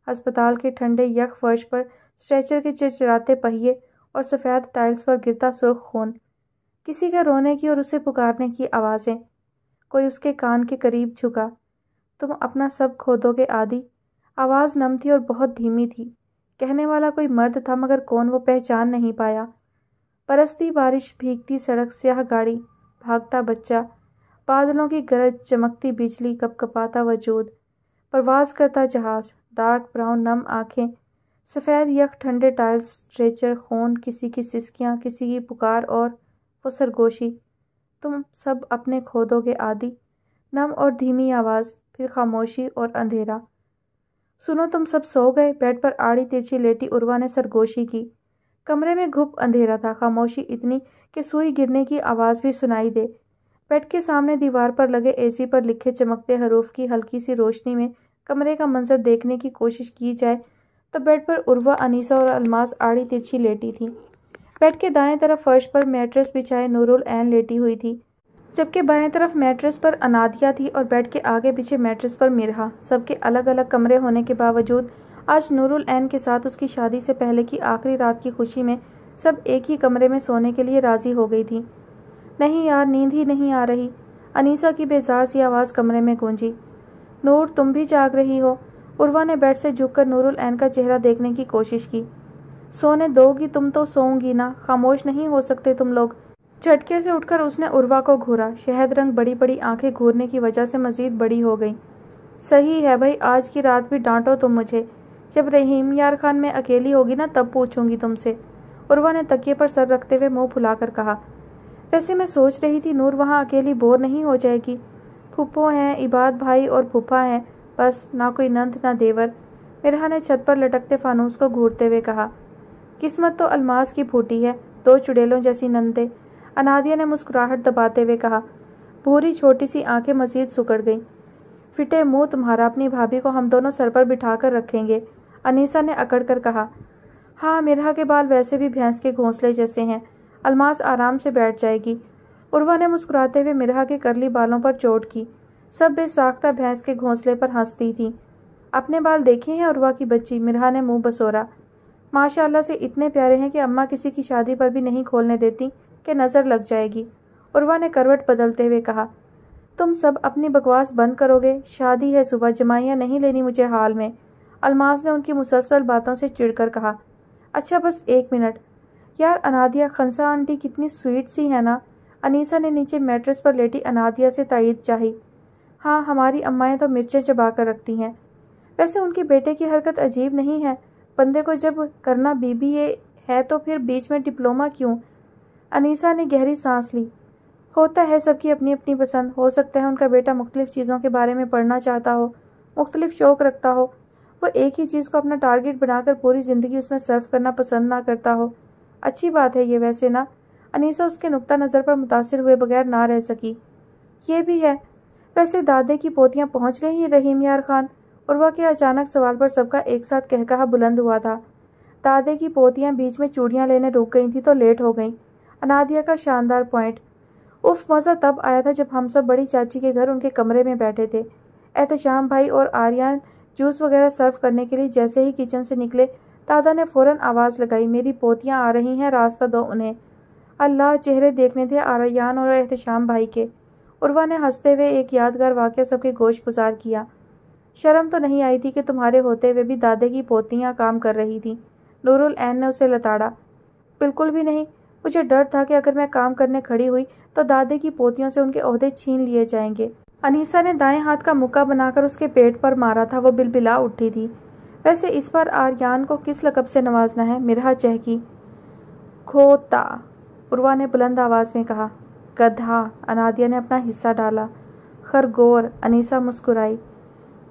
ہسپتال کے ٹھنڈے یک فرش پر اسٹریچر کے چرچراتے پہیے اور سفید ٹائلز پر گرتا سرخ خون، کسی کے رونے کی اور اسے پکارنے کی آوازیں، کوئی اس کے کان کے قریب جھکا، تم اپنا سب کھو دو گے آدی۔ آواز نم تھی اور بہت دھیمی تھی، کہنے والا کوئی مرد تھا مگر کون وہ پہچان نہیں پایا۔ برستی بارش، بھیگتی سڑک، سیاہ گاڑی، بھاگتا بچہ، بادلوں کی گرج، چمکتی بجلی، کپ کپاتا وجود، پرواز کرتا جہاز، ڈارک براؤن نم آنکھیں، سفید یک ٹھنڈے ٹائلز، اسٹریچر، خون، کسی کی سسکیاں، کسی کی پکار اور وہ سرگوشی، تم سب اپنے کھو دو گے آدی۔ نم اور دھیمی آواز، پھر خاموشی اور اندھیرا۔ سنو تم سب سو گئے، بیڈ پر آڑی ترچھی لیٹی عروہ نے سرگوشی کی۔ کمرے میں گھپ اندھیرا تھا، خاموشی اتنی کہ سوئی گرنے کی آواز بھی سنائی دے۔ بیڈ کے سامنے دیوار پر لگے اے سی پر لکھے چمکتے حروف کی ہلکی سی روشنی میں کمرے کا منظر دیکھنے کی کوشش کی جائے تو بیڈ پر عروہ، انیسہ اور الماس آڑی ترچھی لیٹی تھی۔ بیڈ کے دائیں طرف فرش پر میٹرس بچھائے نور العین لیٹی ہوئی تھی، جبکہ بائیں طرف میٹرس پر انادیہ تھی اور بیڈ کے آگے پیچھے میٹرس پر مرہا۔ سب کے الگ الگ کمرے ہونے کے باوجود آج نور العین کے ساتھ اس کی شادی سے پہلے کی آخری رات کی خوشی میں سب ایک ہی کمرے میں سونے کے لیے راضی ہو گئی تھی۔ نہیں یار، نیند ہی نہیں آ رہی، انیسہ کی بیزار سی آواز کمرے میں گونجی۔ نور، تم بھی جاگ رہی ہو؟ عروہ نے بیڈ سے جھک کر نور العین کا چہرہ دیکھنے کی کوشش کی۔ سونے دو گی تم تو سوؤں گی نا، خاموش نہیں ہو سکتے تم لوگ؟ جھٹکے سے اٹھ کر اس نے عروہ کو گھورا، شہد رنگ بڑی بڑی آنکھیں گھورنے کی وجہ سے مزید بڑی ہو گئیں۔ صحیح ہے بھائی، آج کی رات بھی ڈانٹو تم مجھے، جب رحیم یار خان میں اکیلی ہوگی نا تب پوچھوں گی تم سے، عروہ نے تکیے پر سر رکھتے ہوئے منہ پھلا کر کہا۔ ویسے میں سوچ رہی تھی نور وہاں اکیلی بور نہیں ہو جائے گی، پھپھو ہیں، عباد بھائی اور پھپھا ہیں، بس نہ کوئی نند نہ دیور، مرہا نے چھت پر لٹکتے فانوس کو گھورتے ہوئے کہا۔ قسمت تو الماس کی پھوٹی ہے، دو چڑیلوں جیسی نندیں، انادیہ نے مسکراہٹ دباتے ہوئے کہا۔ بھوری چھوٹی سی آنکھیں مزید سکڑ گئیں۔ فٹے منہ تمہارا، اپنی بھابھی کو ہم دونوں سر پر بٹھا کر رکھیں گے، انیسہ نے اکڑ کر کہا۔ ہاں، مرہا کے بال ویسے بھی بھینس کے گھونسلے جیسے ہیں، الماس آرام سے بیٹھ جائے گی، عروہ نے مسکراتے ہوئے مرہا کے کرلی بالوں پر چوٹ کی۔ سب بے ساختہ بھینس کے گھونسلے پر ہنستی تھی۔ اپنے بال دیکھے ہیں عروہ کی بچی؟ مرہا نے منہ بسورا۔ ماشاء اللہ سے اتنے پیارے ہیں کہ اماں کسی کی شادی پر بھی نہیں کھولنے دیتی کہ نظر لگ جائے گی، عروہ نے کروٹ بدلتے ہوئے کہا۔ تم سب اپنی بکواس بند کرو گے؟ شادی ہے صبح، جمائیاں نہیں لینی مجھے حال میں، الماس نے ان کی مسلسل باتوں سے چڑ کر کہا۔ اچھا بس ایک منٹ یار، انادیہ خنسا آنٹی کتنی سویٹ سی ہے نا، انیسہ نے نیچے میٹرس پر لیٹی انادیہ سے تائید چاہی۔ ہاں، ہماری امائیں تو مرچیں چبا کر رکھتی ہیں، ویسے ان کے بیٹے کی حرکت عجیب نہیں ہے، بندے کو جب کرنا بی بی اے ہے تو پھر بیچ میں ڈپلومہ کیوں؟ انیسہ نے گہری سانس لی۔ ہوتا ہے سب کی اپنی اپنی پسند، ہو سکتا ہے ان کا بیٹا مختلف چیزوں کے بارے میں پڑھنا چاہتا ہو، مختلف شوق رکھتا ہو، وہ ایک ہی چیز کو اپنا ٹارگٹ بنا کر پوری زندگی اس میں صرف کرنا پسند نہ کرتا ہو۔ اچھی بات ہے یہ ویسے نا، انیسہ اس کے نقطہ نظر پر متاثر ہوئے بغیر نہ رہ سکی۔ یہ بھی ہے، ویسے دادے کی پوتیاں پہنچ گئی ہیں رحیم یار خان؟ عروہ کے اچانک سوال پر سب کا ایک ساتھ قہقہہ بلند ہوا تھا۔ دادے کی پوتیاں بیچ میں چوڑیاں لینے رک گئی تھیں تو لیٹ ہو گئیں، انادیہ کا شاندار پوائنٹ۔ اف، مزہ تب آیا تھا جب ہم سب بڑی چاچی کے گھر ان کے کمرے میں بیٹھے تھے، احتشام بھائی اور آریان جوس وغیرہ سرو کرنے کے لیے جیسے ہی کچن سے نکلے دادا نے فوراً آواز لگائی، میری پوتیاں آ رہی ہیں، راستہ دو انہیں۔ اللہ، چہرے دیکھنے تھے آریان اور احتشام بھائی کے۔ عروہ نے ہنستے ہوئے ایک یادگار واقعہ سب کے گوش گزار کیا۔ شرم تو نہیں آئی تھی کہ تمہارے ہوتے ہوئے بھی دادے کی پوتیاں کام کر رہی تھیں؟ نور العین نے اسے لتاڑا۔ بالکل بھی نہیں، مجھے ڈر تھا کہ اگر میں کام کرنے کھڑی ہوئی تو دادے کی پوتیوں سے ان کے عہدے چھین لیے جائیں گے۔ انیسہ نے دائیں ہاتھ کا مکہ بنا کر اس کے پیٹ پر مارا تھا، وہ بلبلا اٹھی تھی۔ ویسے اس بار آریان کو کس لقب سے نوازنا ہے؟ مرہا چہکی۔ کھوتا، عروہ نے بلند آواز میں کہا۔ گدھا، انادیہ نے اپنا حصہ ڈالا۔ خرگور، انیسہ مسکرائی۔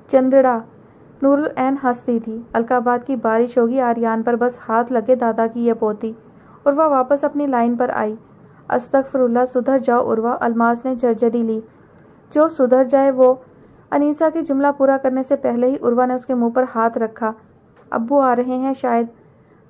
چندڑا، نور العین ہنستی تھی۔ الکابات کی بارش ہوگی آریان پر، بس ہاتھ لگے دادا کی یہ پوتی۔ عروہ واپس اپنی لائن پر آئی۔ استغفر اللہ، سدھر جاؤ عروہ، الماس نے جھرجھری لی۔ جو سدھر جائے وہ، انیسہ کی جملہ پورا کرنے سے پہلے ہی عروہ نے اس کے منہ پر ہاتھ رکھا۔ ابو آ رہے ہیں شاید،